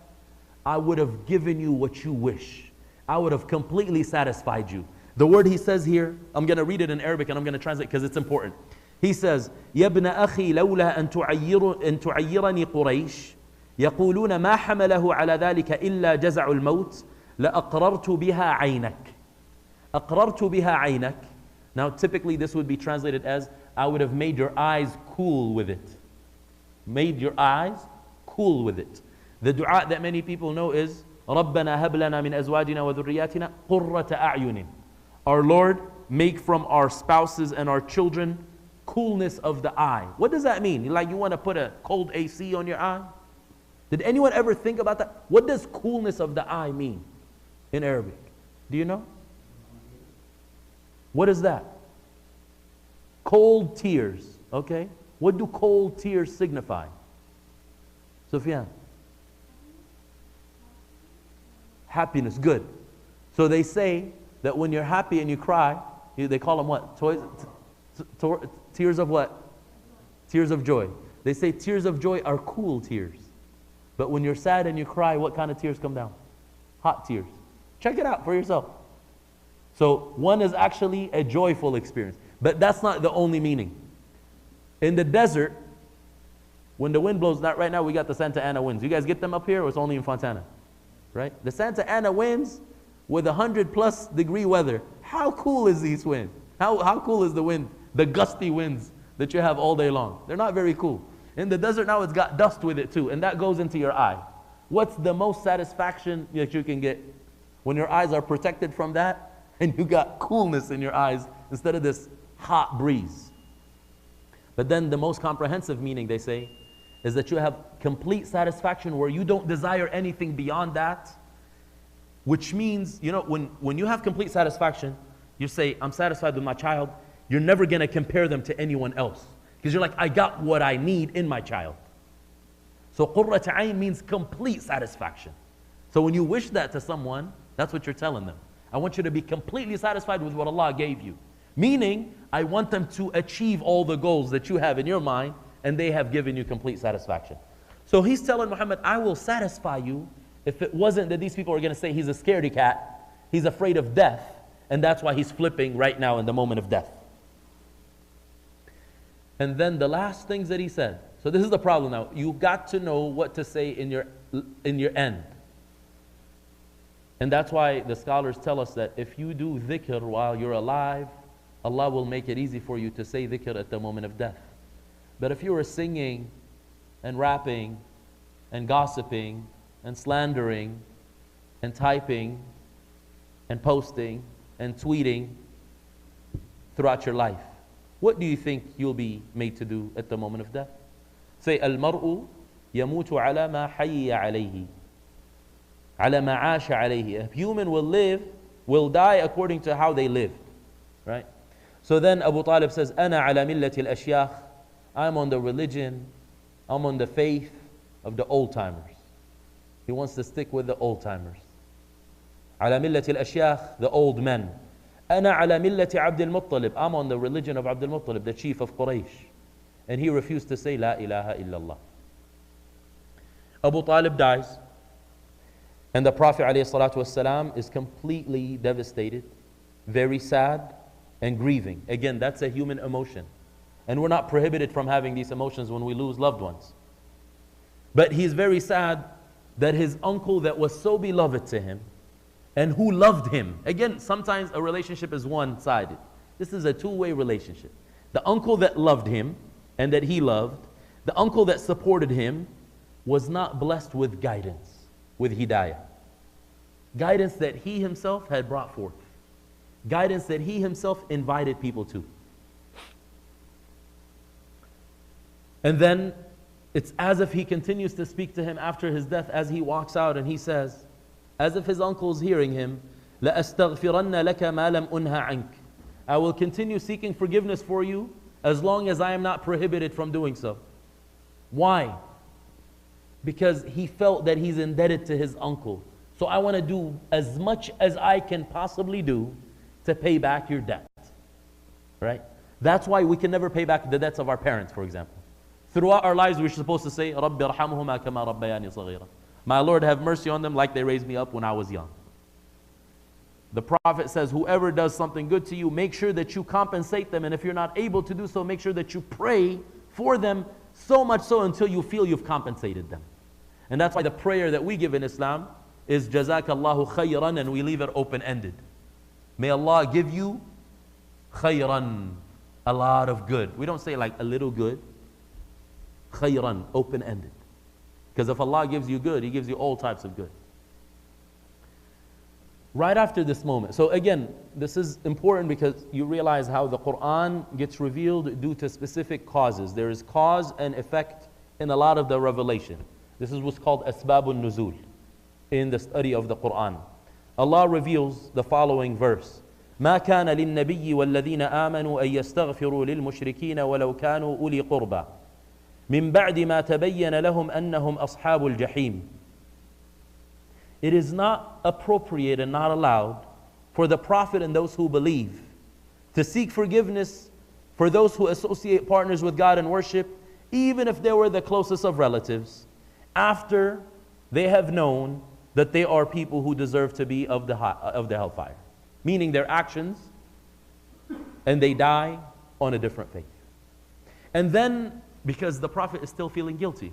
I would have given you what you wish. I would have completely satisfied you. The word he says here, I'm going to read it in Arabic and I'm going to translate because it's important. He says, يَا ابْنَ أَخِي لَوْلَا أَن تُعَيِّرَنِي قُرَيْشٍ يقولون ما حمله على ذلك إلا جزع الموت لأقررت بها عينك. أقررت بها عينك. Now typically this would be translated as, I would have made your eyes cool with it. Made your eyes cool with it. The dua that many people know is, رَبَّنَا هَبْ لَنَا مِنْ أَزْوَاجِنَا وَذُرِّيَّاتِنَا قُرَّةَ أَعْيُنٍ. Our Lord, make from our spouses and our children coolness of the eye. What does that mean? Like you want to put a cold AC on your eye? Did anyone ever think about that? What does coolness of the eye mean in Arabic? Do you know? What is that? Cold tears, okay? What do cold tears signify? Sufyan? Happiness, good. So they say that when you're happy and you cry, they call them what? Tears of what? Tears of joy. They say tears of joy are cool tears. But when you're sad and you cry, what kind of tears come down? Hot tears. Check it out for yourself. So one is actually a joyful experience. But that's not the only meaning. In the desert, when the wind blows, not right now we got the Santa Ana winds. You guys get them up here or it's only in Fontana? Right? The Santa Ana winds with 100+ degree weather. How cool is these winds? How cool is the wind? The gusty winds that you have all day long. They're not very cool. In the desert now it's got dust with it too, and that goes into your eye. What's the most satisfaction that you can get? When your eyes are protected from that, and you got coolness in your eyes instead of this hot breeze. But then the most comprehensive meaning, they say, is that you have complete satisfaction where you don't desire anything beyond that. Which means, you know, when you have complete satisfaction, you say, I'm satisfied with my child, you're never going to compare them to anyone else. Because you're like, I got what I need in my child. So qurrat ayn means complete satisfaction. So when you wish that to someone, that's what you're telling them. I want you to be completely satisfied with what Allah gave you. Meaning, I want them to achieve all the goals that you have in your mind, and they have given you complete satisfaction. So he's telling Muhammad, I will satisfy you if it wasn't that these people are going to say he's a scaredy cat, he's afraid of death, and that's why he's flipping right now in the moment of death. And then the last things that he said. So this is the problem now. You got to know what to say in your end. And that's why the scholars tell us that if you do dhikr while you're alive, Allah will make it easy for you to say dhikr at the moment of death. But if you were singing and rapping and gossiping and slandering and typing and posting and tweeting throughout your life, what do you think you'll be made to do at the moment of death? Say, Al-mar'u yamutu ala ma hayya alayhi. Ala ma asha alayhi. A human will die according to how they lived. Right? So then Abu Talib says, Ana ala millati al-ashyakh. I'm on the religion, I'm on the faith of the old timers. He wants to stick with the old timers. على ملة الأشياخ, the old men. أنا على ملة عبد المطلب. I'm on the religion of Abdul Muttalib, the chief of Quraysh. And he refused to say, La ilaha illallah. Abu Talib dies. And the Prophet ﷺ is completely devastated, very sad, and grieving. Again, that's a human emotion. And we're not prohibited from having these emotions when we lose loved ones. But he's very sad that his uncle that was so beloved to him and who loved him. Again, sometimes a relationship is one-sided. This is a two-way relationship. The uncle that loved him and that he loved, the uncle that supported him, was not blessed with guidance, with hidayah. Guidance that he himself had brought forth. Guidance that he himself invited people to. And then it's as if he continues to speak to him after his death as he walks out, and he says, as if his uncle is hearing him, لَأَسْتَغْفِرَنَّ لَكَ مَا لَمْ أُنْهَ عَنْكَ. I will continue seeking forgiveness for you as long as I am not prohibited from doing so. Why? Because he felt that he's indebted to his uncle. So I want to do as much as I can possibly do to pay back your debt. Right? That's why we can never pay back the debts of our parents, for example. Throughout our lives, we're supposed to say, رَبِّ ارْحَمْهُمَا كَمَا رَبَّيَانِي صَغِيرًا. My Lord, have mercy on them like they raised me up when I was young. The Prophet says, whoever does something good to you, make sure that you compensate them. And if you're not able to do so, make sure that you pray for them, so much so until you feel you've compensated them. And that's why the prayer that we give in Islam is Jazakallahu khayran, and we leave it open-ended. May Allah give you khayran, a lot of good. We don't say like a little good. Khayran, open-ended. Because if Allah gives you good, He gives you all types of good. Right after this moment. So again, this is important because you realize how the Quran gets revealed due to specific causes. There is cause and effect in a lot of the revelation. This is what's called Asbabun Nuzul in the study of the Quran. Allah reveals the following verse. ما كان للنبي والذين آمنوا أن يستغفروا للمشركين ولو كانوا أولي قربى من بعد ما تبين لهم أنهم أصحاب الجحيم. It is not appropriate and not allowed for the Prophet and those who believe to seek forgiveness for those who associate partners with God in worship, even if they were the closest of relatives, after they have known that they are people who deserve to be of the hellfire. Meaning their actions, and they die on a different faith. And then, because the Prophet is still feeling guilty.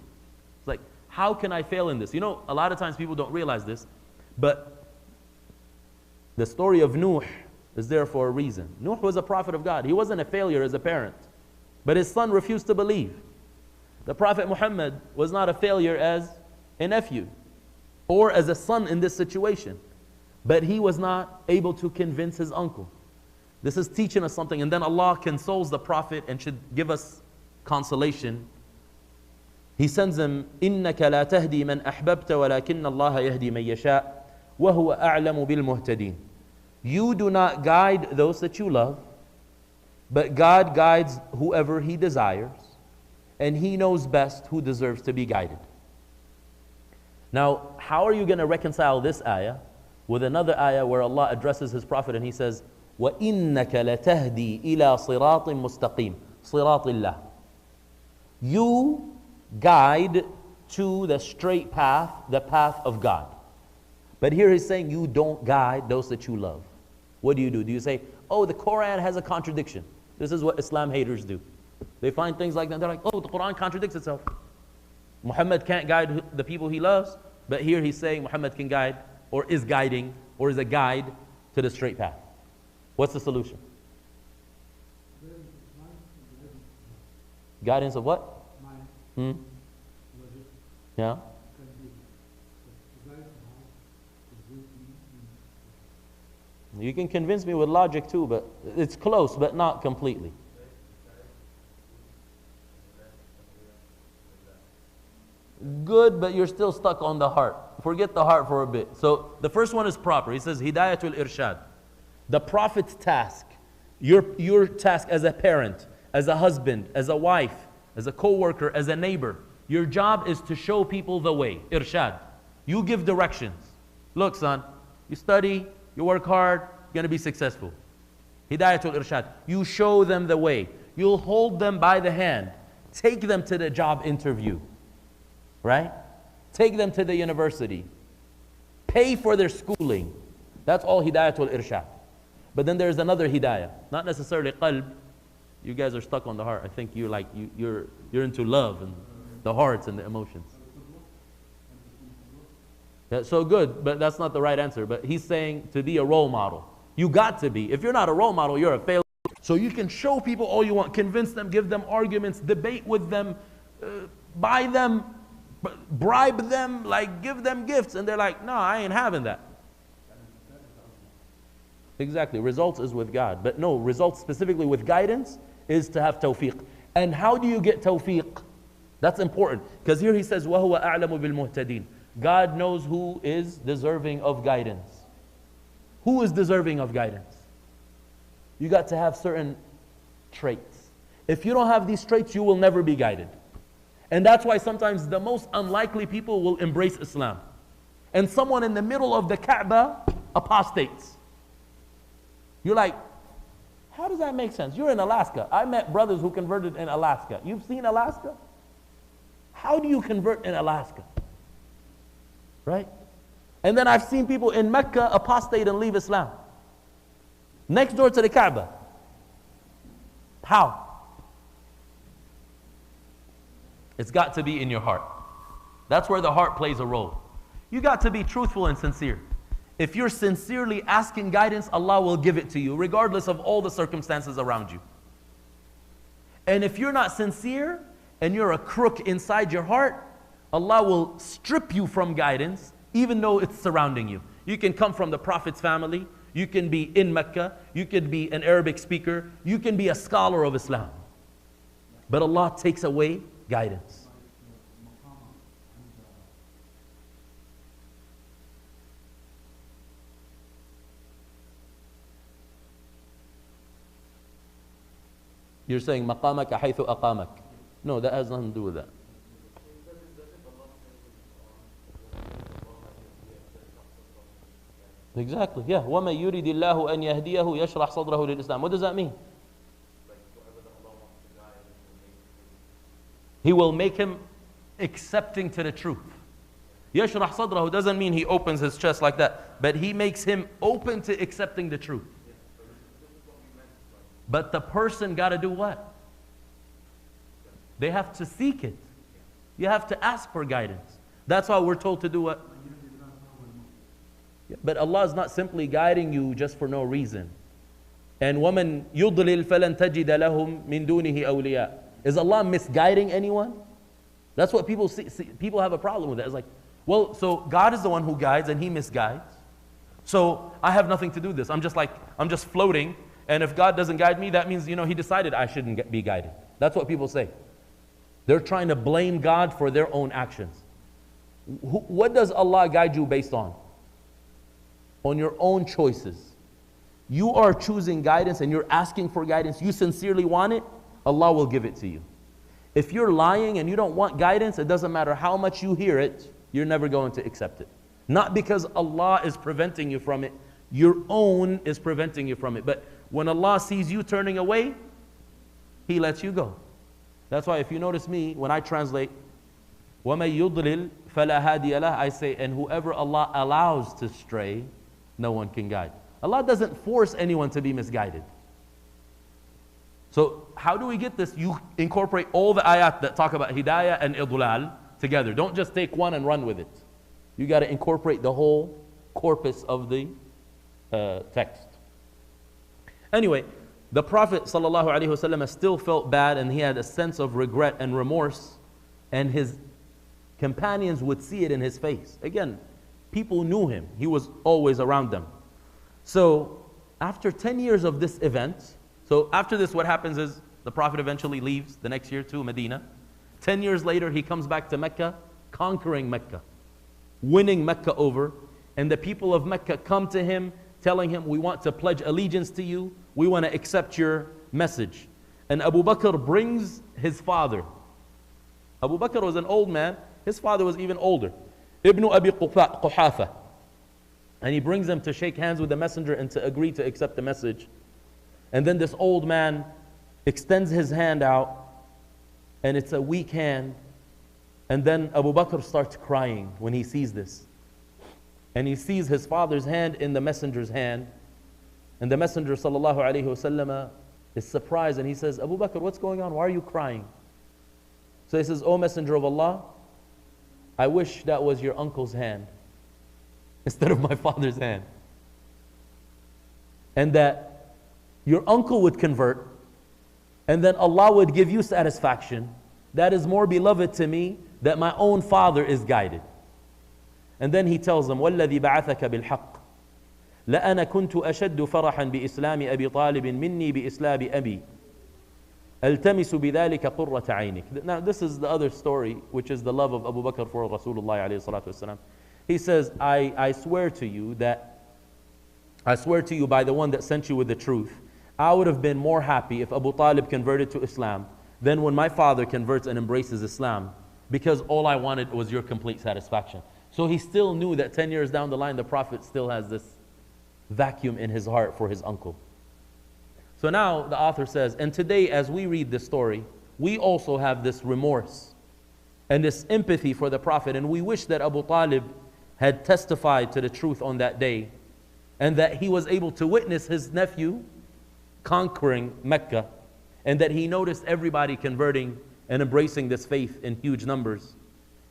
It's like, how can I fail in this? You know, a lot of times people don't realize this, but the story of Nuh is there for a reason. Nuh was a prophet of God. He wasn't a failure as a parent, but his son refused to believe. The Prophet Muhammad was not a failure as a nephew or as a son in this situation, but he was not able to convince his uncle. This is teaching us something, and then Allah consoles the Prophet and should give us consolation. He sends him, إِنَّكَ لَا تَهْدِي مَنْ أَحْبَبْتَ وَلَكِنَّ اللَّهَ يَهْدِي مَنْ يَشَاءُ وَهُوَ أَعْلَمُ بِالْمُهْتَدِينَ. You do not guide those that you love, but God guides whoever He desires, and He knows best who deserves to be guided. Now, how are you going to reconcile this ayah with another ayah where Allah addresses His Prophet and He says, وَإِنَّكَ لَتَهْدِي إِلَى صِرَاطٍ مُسْتَقِيمٍ صِرَاطِ اللَّهِ. You guide to the straight path, the path of God. But here He's saying you don't guide those that you love. What do? Do you say, oh, the Quran has a contradiction? This is what Islam haters do. They find things like that. They're like, oh, the Quran contradicts itself. Muhammad can't guide the people he loves, but here he's saying Muhammad can guide, or is guiding, or is a guide to the straight path. What's the solution? Guidance of what? Yeah? You can convince me with logic too, but it's close, but not completely. Good, but you're still stuck on the heart. Forget the heart for a bit. So the first one is proper. He says, Hidayatul Irshad. The Prophet's task, your task as a parent, as a husband, as a wife, as a co-worker, as a neighbor, your job is to show people the way. Irshad. You give directions. Look, son, You study, you work hard, you're going to be successful. Hidayatul Irshad. You show them the way. You'll hold them by the hand. Take them to the job interview. Right? Take them to the university. Pay for their schooling. That's all Hidayatul Irshad. But then there's another hidayah. Not necessarily qalb. You guys are stuck on the heart. I think you're into love and the hearts and the emotions. That's so good, but that's not the right answer. But he's saying to be a role model. You got to be. If you're not a role model, you're a failure. So you can show people all you want, convince them, give them arguments, debate with them, buy them, bribe them, like give them gifts. And they're like, no, I ain't having that. Exactly. Results is with God. But no, results specifically with guidance is to have tawfiq. And how do you get tawfiq? That's important. Because here he says, وَهُوَ أَعْلَمُ بِالْمُهْتَدِينَ. God knows who is deserving of guidance. Who is deserving of guidance? You got to have certain traits. If you don't have these traits, you will never be guided. And that's why sometimes the most unlikely people will embrace Islam. And someone in the middle of the Kaaba apostates. You're like, how does that make sense? You're in Alaska. I met brothers who converted in Alaska. You've seen Alaska? How do you convert in Alaska? Right? And then I've seen people in Mecca apostate and leave Islam. Next door to the Kaaba. How? It's got to be in your heart. That's where the heart plays a role. You got to be truthful and sincere. If you're sincerely asking guidance, Allah will give it to you, regardless of all the circumstances around you. And if you're not sincere, and you're a crook inside your heart, Allah will strip you from guidance, even though it's surrounding you. You can come from the Prophet's family, you can be in Mecca, you could be an Arabic speaker, you can be a scholar of Islam. But Allah takes away guidance. You're saying مقامك حيث أقامك. No, that has nothing to do with that. Exactly, yeah. وَمَن يُرِدِ اللَّهُ أَن يَهْدِيَهُ يَشْرَحْ صَدْرَهُ لِلْإِسْلَامِ. What does that mean? He will make him accepting to the truth. يَشْرَحْ صَدْرَهُ doesn't mean he opens his chest like that, but he makes him open to accepting the truth. But the person got to do what? They have to seek it. You have to ask for guidance. That's why we're told to do what? But Allah is not simply guiding you just for no reason. And وَمَن يُضْلِلْ فَلَن تَجِدَ لَهُم مِّن دُونِهِ أَوْلِيَاءَ. Is Allah misguiding anyone? That's what people see. People have a problem with that. It's like, well, so God is the one who guides and He misguides. So I have nothing to do with this. I'm just floating. And if God doesn't guide me, that means, He decided I shouldn't be guided. That's what people say. They're trying to blame God for their own actions. What does Allah guide you based on? On your own choices. You are choosing guidance and you're asking for guidance. You sincerely want it, Allah will give it to you. If you're lying and you don't want guidance, it doesn't matter how much you hear it, you're never going to accept it. Not because Allah is preventing you from it, your own is preventing you from it. But when Allah sees you turning away, He lets you go. That's why if you notice me, when I translate, وَمَن يُضْلِلْ فَلَا هَادِيَ لَهُ, I say, and whoever Allah allows to stray, no one can guide. Allah doesn't force anyone to be misguided. So how do we get this? You incorporate all the ayat that talk about hidayah and idlal together. Don't just take one and run with it. You got to incorporate the whole corpus of the text. Anyway, the Prophet ﷺ still felt bad and he had a sense of regret and remorse, and his companions would see it in his face. Again, people knew him. He was always around them. So after 10 years of this event, so after this what happens is the Prophet eventually leaves the next year to Medina. 10 years later he comes back to Mecca, conquering Mecca, winning Mecca over, and the people of Mecca come to him telling him, we want to pledge allegiance to you, we want to accept your message. And Abu Bakr brings his father. Abu Bakr was an old man, his father was even older. Ibn Abi Quhafa. And he brings them to shake hands with the messenger and to agree to accept the message. And then this old man extends his hand out, and it's a weak hand. And then Abu Bakr starts crying when he sees this. And he sees his father's hand in the messenger's hand. And the messenger sallallahu alaihi wasallam is surprised, and he says, Abu Bakr, what's going on? Why are you crying? So he says, O Messenger of Allah, I wish that was your uncle's hand instead of my father's hand. And that your uncle would convert, and then Allah would give you satisfaction. That is more beloved to me that my own father is guided. And then he tells them, وَالَّذِي بَعَثَكَ بِالْحَقِّ لَأَنَا كُنْتُ أَشَدُّ فَرَحًا بِإِسْلَامِ أَبِي طَالِبٍ مِنِّي بِإِسْلَامِ أَبِي أَلْتَمِسُ بِذَلِكَ قُرَّةَ عَيْنِكَ. Now this is the other story, which is the love of Abu Bakr for Rasulullah alayhi salatu wasalam. He says, I swear to you by the one that sent you with the truth, I would have been more happy if Abu Talib converted to Islam than when my father converts and embraces Islam, because all I wanted was your complete satisfaction. So he still knew that 10 years down the line, the Prophet still has this vacuum in his heart for his uncle. So now the author says, and today as we read this story, we also have this remorse and this empathy for the Prophet, and we wish that Abu Talib had testified to the truth on that day, and that he was able to witness his nephew conquering Mecca, and that he noticed everybody converting and embracing this faith in huge numbers,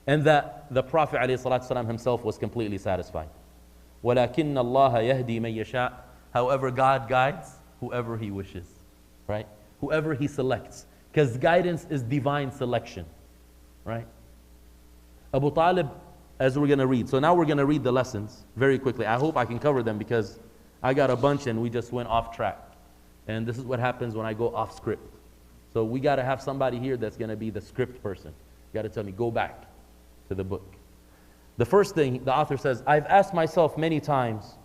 and that the Prophet ﷺ himself was completely satisfied. وَلَكِنَّ اللَّهَ يَهْدِي مَن يَشَاءُ. However, God guides whoever He wishes, right? Whoever He selects, because guidance is divine selection, right? Abu Talib, as we're going to read. So now we're going to read the lessons very quickly. I hope I can cover them because I got a bunch and we just went off track. And this is what happens when I go off script. So we got to have somebody here that's going to be the script person. You got to tell me, go back to the book. The first thing, the author says, I've asked myself many times,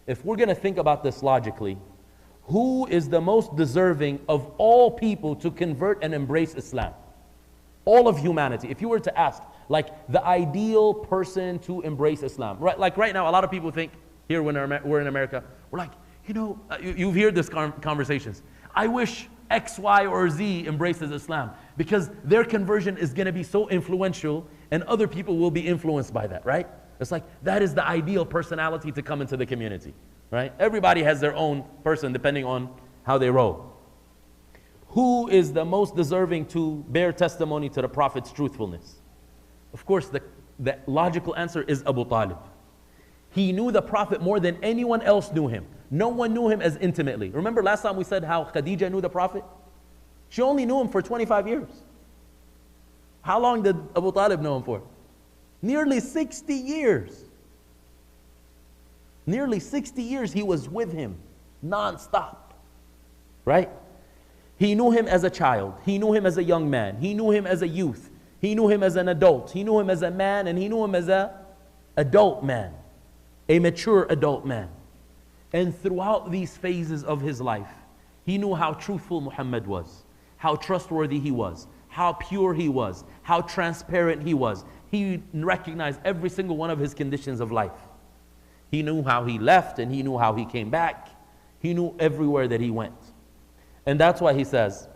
if we're going to think about this logically, who is the most deserving of all people to convert and embrace Islam? All of humanity. If you were to ask, like the ideal person to embrace Islam, right? Like right now, a lot of people think here when we're in America, we're like, you know, you've heard this conversations. I wish X, Y, or Z embraces Islam because their conversion is going to be so influential and other people will be influenced by that, right? It's like that is the ideal personality to come into the community, right? Everybody has their own person depending on how they roll. Who is the most deserving to bear testimony to the Prophet's truthfulness? Of course, the logical answer is Abu Talib. He knew the Prophet more than anyone else knew him. No one knew him as intimately. Remember last time we said how Khadija knew the Prophet? She only knew him for 25 years. How long did Abu Talib know him for? Nearly 60 years. Nearly 60 years he was with him, non-stop. Right? He knew him as a child. He knew him as a young man. He knew him as a youth. He knew him as an adult. He knew him as a man, and he knew him as an adult man, a mature adult man. And throughout these phases of his life, he knew how truthful Muhammad was, how trustworthy he was, how pure he was, how transparent he was. He recognized every single one of his conditions of life. He knew how he left and he knew how he came back. He knew everywhere that he went. And that's why he says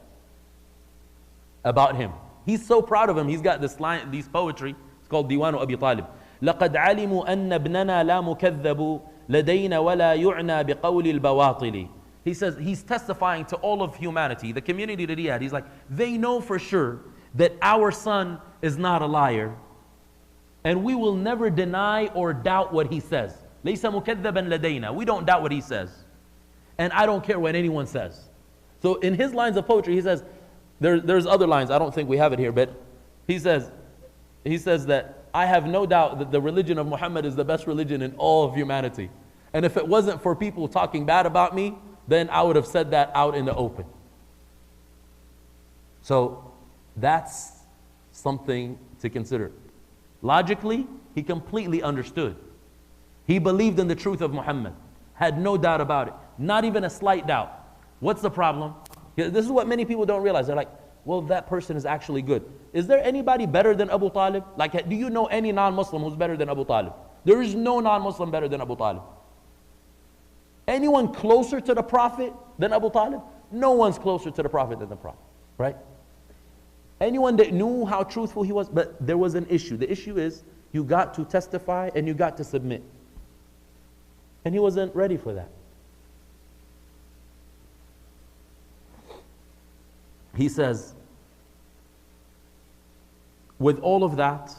about him. He's so proud of him. He's got this line, this poetry. It's called Diwanu Abi Talib. لَقَدْ عَلِمُوا أَنَّ ابْنَنَا لَا مُكَذَّبُ لَدَيْنَ وَلَا يُعْنَى بِقَوْلِ الْبَوَاطِلِ. He says, he's testifying to all of humanity, the community that he had. He's like, they know for sure that our son is not a liar, and we will never deny or doubt what he says. لَيْسَ مُكَذَّبًا لَدَيْنَا. We don't doubt what he says. And I don't care what anyone says. So in his lines of poetry, he says, there's other lines, I don't think we have it here, but he says that I have no doubt that the religion of Muhammad is the best religion in all of humanity. And if it wasn't for people talking bad about me, then I would have said that out in the open. So that's something to consider. Logically, he completely understood. He believed in the truth of Muhammad, had no doubt about it, not even a slight doubt. What's the problem? This is what many people don't realize. They're like, well, that person is actually good. Is there anybody better than Abu Talib? Like, do you know any non-Muslim who's better than Abu Talib? There is no non-Muslim better than Abu Talib. Anyone closer to the Prophet than Abu Talib? No one's closer to the Prophet than the Prophet, right? Anyone that knew how truthful he was, but there was an issue. The issue is you got to testify and you got to submit. And he wasn't ready for that. He says, with all of that,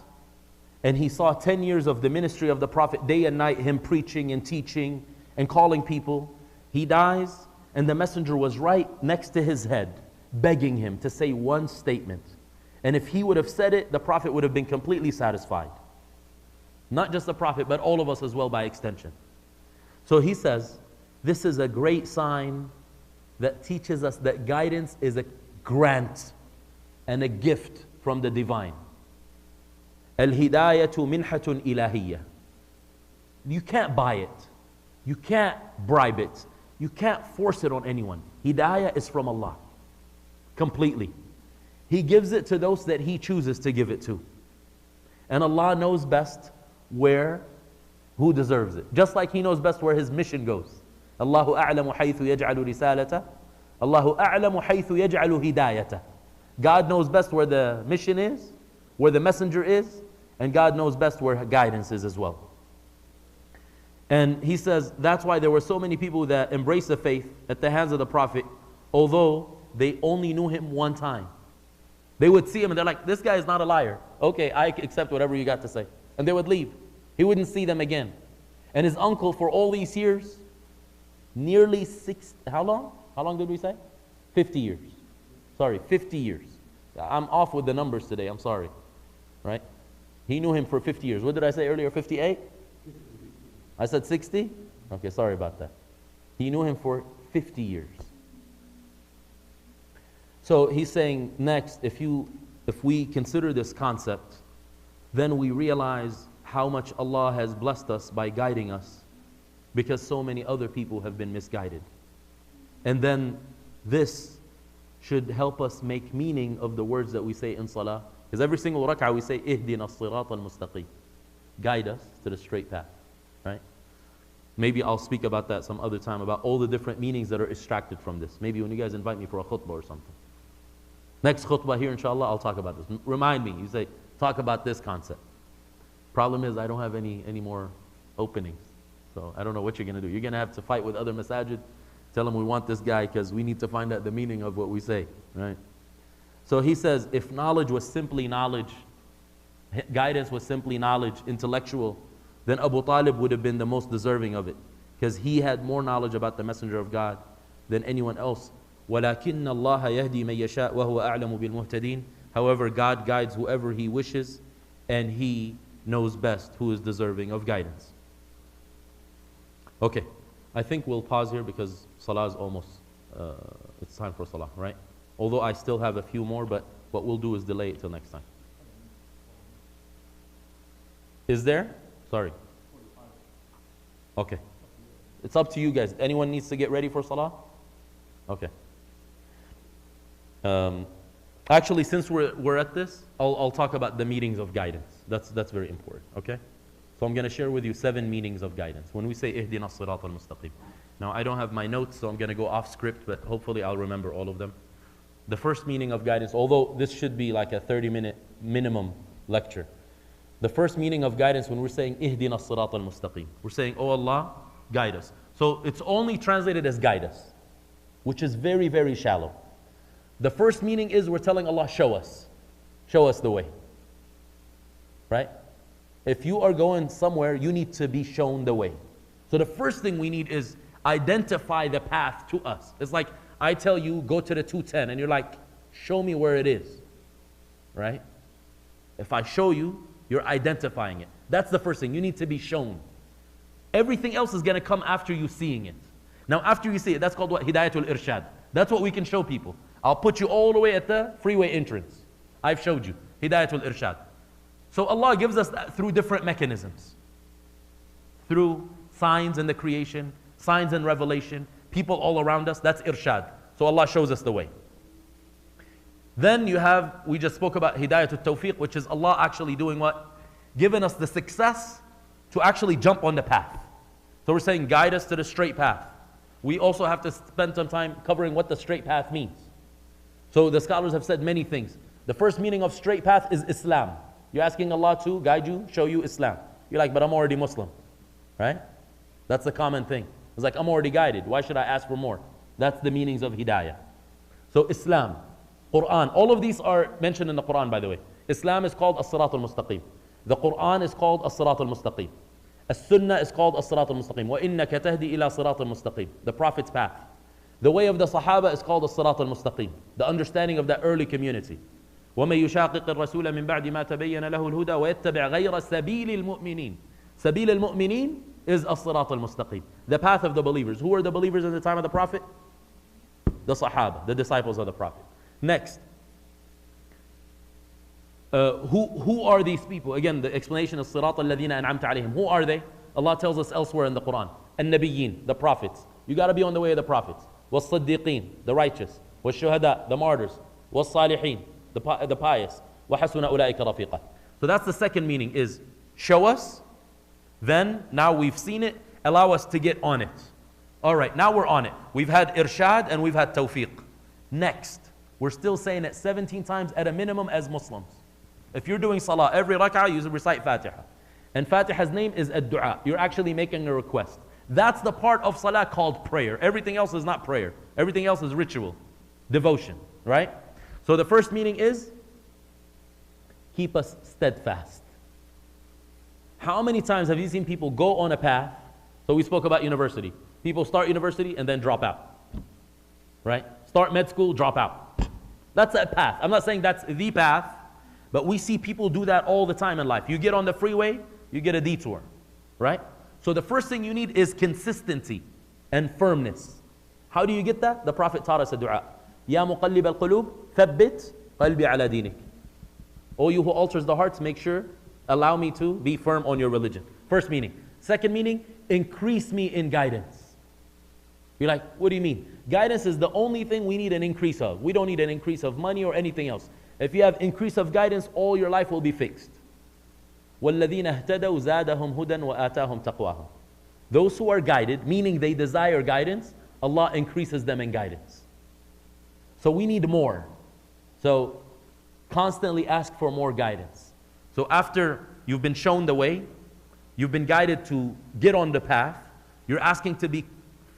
and he saw 10 years of the ministry of the Prophet, day and night, him preaching and teaching and calling people. He dies, and the messenger was right next to his head, begging him to say one statement. And if he would have said it, the Prophet would have been completely satisfied. Not just the Prophet, but all of us as well by extension. So he says, this is a great sign that teaches us that guidance is a grant and a gift from the divine. Al-hidayatu minhatun ilahiyya. You can't buy it. You can't bribe it. You can't force it on anyone. Hidayah is from Allah. Completely. He gives it to those that He chooses to give it to. And Allah knows best who deserves it. Just like He knows best where His mission goes. Allahu a'lamu haythu yaj'alu risalata. Allahu a'lamu haythu yaj'alu hidayata. God knows best where the mission is, where the messenger is, and God knows best where guidance is as well. And he says that's why there were so many people that embraced the faith at the hands of the Prophet, although they only knew him one time. They would see him and they're like, this guy is not a liar. Okay, I accept whatever you got to say. And they would leave. He wouldn't see them again. And his uncle, for all these years, nearly how long? How long did we say? 50 years. Sorry, 50 years. I'm off with the numbers today, I'm sorry. Right? He knew him for 50 years. What did I say earlier, 58? I said 60? Okay, sorry about that. He knew him for 50 years. So he's saying next, if we consider this concept, then we realize how much Allah has blessed us by guiding us, because so many other people have been misguided. And then this should help us make meaning of the words that we say in salah. Because every single rak'ah we say, Ihdina as-sirat al-mustaqim. Guide us to the straight path. Right? Maybe I'll speak about that some other time, about all the different meanings that are extracted from this. Maybe when you guys invite me for a khutbah or something. Next khutbah here, inshallah, I'll talk about this. Remind me, you say, talk about this concept. Problem is, I don't have any more openings. So I don't know what you're going to do. You're going to have to fight with other masajid. Tell them we want this guy because we need to find out the meaning of what we say. Right? So he says, if knowledge was simply knowledge, guidance was simply knowledge, intellectual, then Abu Talib would have been the most deserving of it, because he had more knowledge about the Messenger of God than anyone else. وَلَكِنَّ اللَّهَ يَهْدِي مَن يَشَاءُ وَهُوَ أَعْلَمُ بِالْمُهْتَدِينَ. However, God guides whoever He wishes, and He knows best who is deserving of guidance. Okay, I think we'll pause here because Salah is almost, it's time for Salah, right? Although I still have a few more, but what we'll do is delay it till next time. Is there? Sorry. Okay. It's up to you guys. Anyone needs to get ready for Salah? Okay. Actually, since we're at this, I'll talk about the meanings of guidance. That's very important, okay? So I'm going to share with you 7 meanings of guidance. When we say Ihdina as-sirat al-mustaqim. Now, I don't have my notes, so I'm going to go off script, but hopefully I'll remember all of them. The first meaning of guidance, although this should be like a 30-minute minimum lecture. The first meaning of guidance, when we're saying Ihdina as-sirat al-mustaqim, we're saying, oh Allah, guide us. So it's only translated as guide us, which is very, very shallow. The first meaning is we're telling Allah, show us the way. Right? If you are going somewhere, you need to be shown the way. So the first thing we need is identify the path to us. It's like I tell you, go to the 210, and you're like, show me where it is. Right? If I show you, you're identifying it. That's the first thing. You need to be shown. Everything else is going to come after you seeing it. Now, after you see it, that's called what? Hidayatul Irshad. That's what we can show people. I'll put you all the way at the freeway entrance. I've showed you. Hidayatul Irshad. So Allah gives us that through different mechanisms. Through signs in the creation, signs in revelation, people all around us, that's Irshad. So Allah shows us the way. Then you have, we just spoke about Hidayatul Tawfiq, which is Allah actually doing what? Giving us the success to actually jump on the path. So we're saying guide us to the straight path. we also have to spend some time covering what the straight path means. So the scholars have said many things. The first meaning of straight path is Islam. You're asking Allah to guide you, show you Islam. You're like, but I'm already Muslim, right? That's the common thing. It's like, I'm already guided. Why should I ask for more? That's the meanings of hidayah. So Islam, Quran, all of these are mentioned in the Quran, by the way. Islam is called As-Sirat Al-Mustaqim. The Quran is called As-Sirat Al-Mustaqim. As-Sunnah is called As-Sirat Al-Mustaqim. وَإِنَّكَ تَهْدِي إِلَى صِرَاطٍ مُسْتَقِيمٍ. The Prophet's path. The way of the Sahaba is called As-Sirat Al-Mustaqim. The understanding of that early community. وَمَن يُشَاقِقِ الرَّسُولَ مِن بَعْدِ مَا تَبَيَّنَ لَهُ الْهُدَى وَيَتَّبِعْ غَيْرَ سَبِيلِ الْمُؤْمِنِينَ. Sabil al-Mu'mineen is As-Sirat Al-Mustaqim. The path of the believers. Who were the believers in the time of the Prophet? The Sahaba, the disciples of the Prophet. Next. Who are these people? Again, the explanation is Sirat al-Ladina an'amta alayhim. Who are they? Allah tells us elsewhere in the Quran. An-Nabiyyin, the prophets. You got to be on the way of the prophets. Was-Siddiqeen, the righteous. Was-Shuhada, the martyrs. Was-Salihin, the pious. وَحَسُنَ أُولَٰئِكَ رَفِيقًا. So that's the second meaning is show us, then now we've seen it, allow us to get on it. All right, now we're on it. We've had irshad and we've had tawfiq. Next, we're still saying it 17 times at a minimum as Muslims. If you're doing salah, every rak'ah, you recite Fatiha. And Fatiha's name is ad-du'a. You're actually making a request. That's the part of salah called prayer. Everything else is not prayer. Everything else is ritual, devotion, right? So the first meaning is keep us steadfast. How many times have you seen people go on a path? So we spoke about university. People start university and then drop out, right? Start med school, drop out. That's a path. I'm not saying that's the path, but we see people do that all the time in life. You get on the freeway, you get a detour, right? So the first thing you need is consistency and firmness. How do you get that? The Prophet taught us a dua. Ya muqallib al-qulub, thabbit qalbi ala dinik. O you who alters the hearts, make sure, allow me to be firm on your religion. First meaning. Second meaning, increase me in guidance. You're like, what do you mean? Guidance is the only thing we need an increase of. We don't need an increase of money or anything else. If you have increase of guidance, all your life will be fixed. وَالَّذِينَ اهْتَدَوْا زَادَهُمْ هُدًى وَآتَاهُمْ تَقْوَاهُمْ. Those who are guided, meaning they desire guidance, Allah increases them in guidance. So we need more. So constantly ask for more guidance. So after you've been shown the way, you've been guided to get on the path, you're asking to be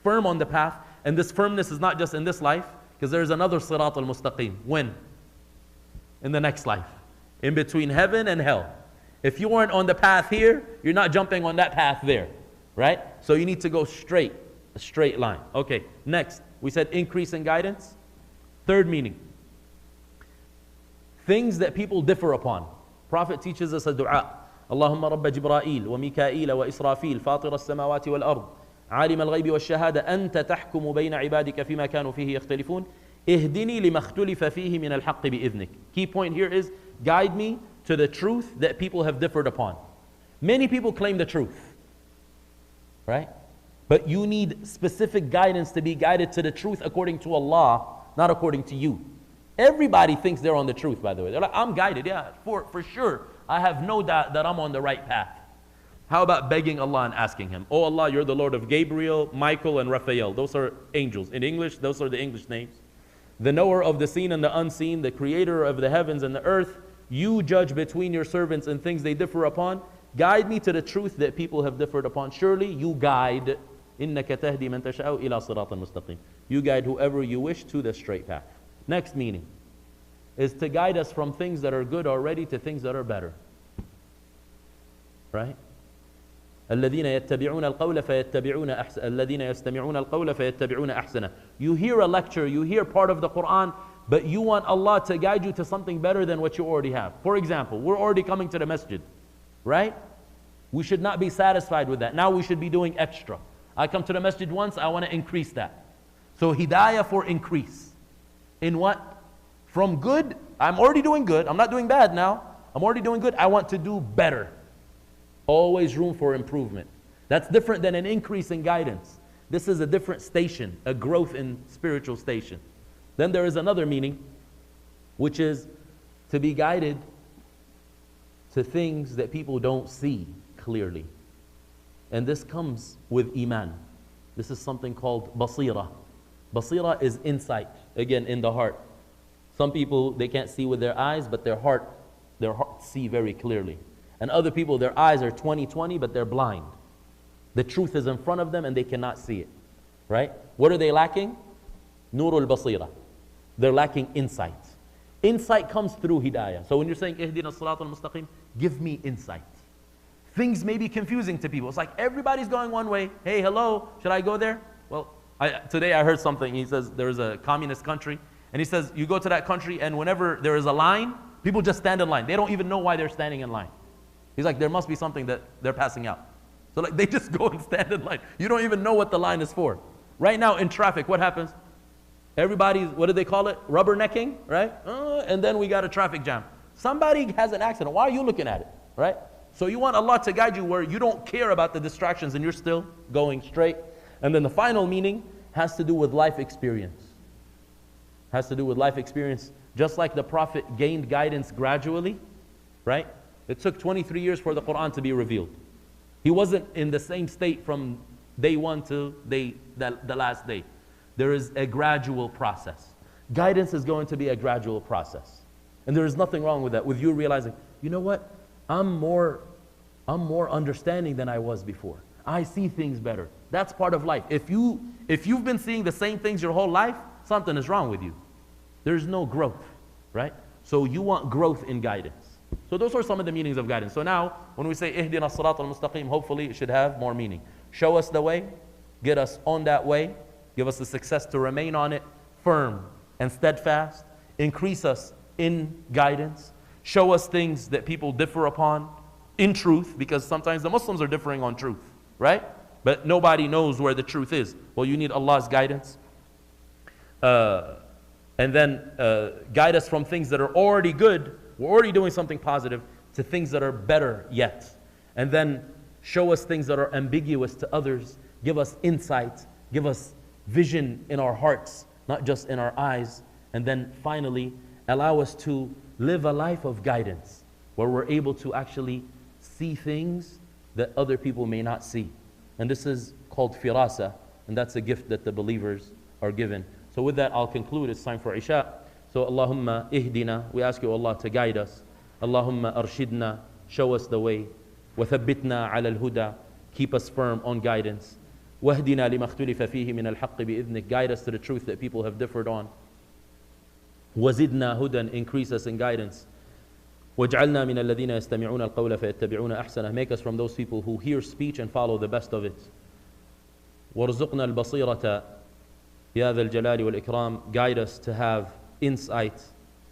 firm on the path, and this firmness is not just in this life, because there's another Sirat al-Mustaqim. When? In the next life. In between heaven and hell. If you weren't on the path here, you're not jumping on that path there, right? So you need to go straight, a straight line. Okay, next, we said increase in guidance. Third meaning, things that people differ upon. Prophet teaches us a dua. Allahumma rabba Jibra'il wa Mika'il wa Israfil, fatir as-samawati wal-ard, عالم الغيب والشهادة أنت تحكم بين عبادك فيما كانوا فيه يختلفون اهدني لما اختلف فيه من الحق بإذنك. Key point here is guide me to the truth that people have differed upon. Many people claim the truth, right? But you need specific guidance to be guided to the truth according to Allah, not according to you. Everybody thinks they're on the truth, by the way. They're like, I'm guided, yeah, for sure. I have no doubt that I'm on the right path. How about begging Allah and asking Him, oh Allah, you're the Lord of Gabriel, Michael, and Raphael. Those are angels. In English, those are the English names. The knower of the seen and the unseen, the creator of the heavens and the earth. You judge between your servants and things they differ upon. Guide me to the truth that people have differed upon. Surely you guide. إِنَّكَ تَهْدِي مَن تَشَاءُ إِلَى صِرَاطٍ مُسْتَقِيمٍ. You guide whoever you wish to the straight path. Next meaning is to guide us from things that are good already to things that are better. Right? الذين يتبعون القول فيتبعون أحسن الذين يستمعون القول فيتبعون أحسنه. You hear a lecture, you hear part of the Quran, but you want Allah to guide you to something better than what you already have. For example, we're already coming to the masjid, right? We should not be satisfied with that. Now we should be doing extra. I come to the masjid once, I want to increase that. So hidayah for increase. In what? From good, I'm already doing good. I'm not doing bad now. I'm already doing good. I want to do better. Always room for improvement. That's different than an increase in guidance. This is a different station, a growth in spiritual station. Then there is another meaning, which is to be guided to things that people don't see clearly. And this comes with Iman. This is something called basira. Basira is insight, again, in the heart. Some people, they can't see with their eyes, but their heart see very clearly. And other people, their eyes are 20/20, but they're blind. The truth is in front of them and they cannot see it, right? What are they lacking? Nurul basira. They're lacking insight. Insight comes through hidayah. So when you're saying, Ihdina as-siratal mustaqim, give me insight. Things may be confusing to people. It's like everybody's going one way. Hey, hello, should I go there? Well, today I heard something. He says there is a communist country. And he says, you go to that country and whenever there is a line, people just stand in line. They don't even know why they're standing in line. He's like, there must be something that they're passing out. So like they just go and stand in line. You don't even know what the line is for. Right now in traffic, what happens? Everybody's, what do they call it? Rubbernecking, right? And then we got a traffic jam. Somebody has an accident. Why are you looking at it, right? So you want Allah to guide you where you don't care about the distractions and you're still going straight. And then the final meaning has to do with life experience. Has to do with life experience. Just like the Prophet gained guidance gradually, right? It took 23 years for the Quran to be revealed. He wasn't in the same state from day one to the last day. There is a gradual process. Guidance is going to be a gradual process. And there is nothing wrong with that, with you realizing, you know what? I'm more understanding than I was before. I see things better. That's part of life. If you've been seeing the same things your whole life, something is wrong with you. There's no growth, right? So you want growth in guidance. So those are some of the meanings of guidance. So now, when we say Ihdina as-siratal mustaqim, hopefully it should have more meaning. Show us the way, get us on that way, give us the success to remain on it, firm and steadfast, increase us in guidance, show us things that people differ upon in truth, because sometimes the Muslims are differing on truth, right? But nobody knows where the truth is. Well, you need Allah's guidance. And then guide us from things that are already good, we're already doing something positive, to things that are better yet. And then show us things that are ambiguous to others, give us insight, give us vision in our hearts, not just in our eyes. And then finally, allow us to live a life of guidance, where we're able to actually see things that other people may not see. And this is called firasa, and that's a gift that the believers are given. So with that, I'll conclude. It's time for Isha. So Allahumma ihdina, we ask you, Allah, to guide us. Allahumma arshidna, show us the way. وثبتنا على الهدى, keep us firm on guidance. واهدنا لما اختلف فيه من الحق بإذنك, guide us to the truth that people have differed on. وزدنا هدى, increase us in guidance. واجعلنا من الذين يستمعون القول فيتبعون أحسنه, make us from those people who hear speech and follow the best of it. وارزقنا البصيرة يا ذا الجلال والإكرام, guide us to have insight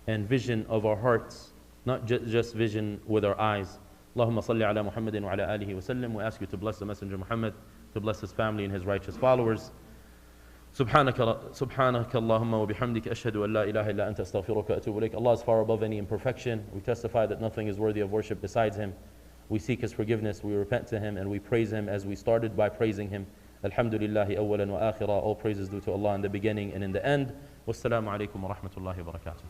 and vision of our hearts, not just vision with our eyes. اللهم صل على محمد وعلى آله وسلم. We ask you to bless the Messenger Muhammad, to bless his family and his righteous followers. سبحانك اللهم وبحمدك أشهد أن لا إله إلا أنت أستغفرك وأتوب إليك. Allah is far above any imperfection. We testify that nothing is worthy of worship besides Him. We seek His forgiveness, we repent to Him, and we praise Him as we started by praising Him. Alhamdulillahi awwalan wa akhira. All praises due to Allah in the beginning and in the end. Wassalamu alaikum wa rahmatullahi wa barakatuh.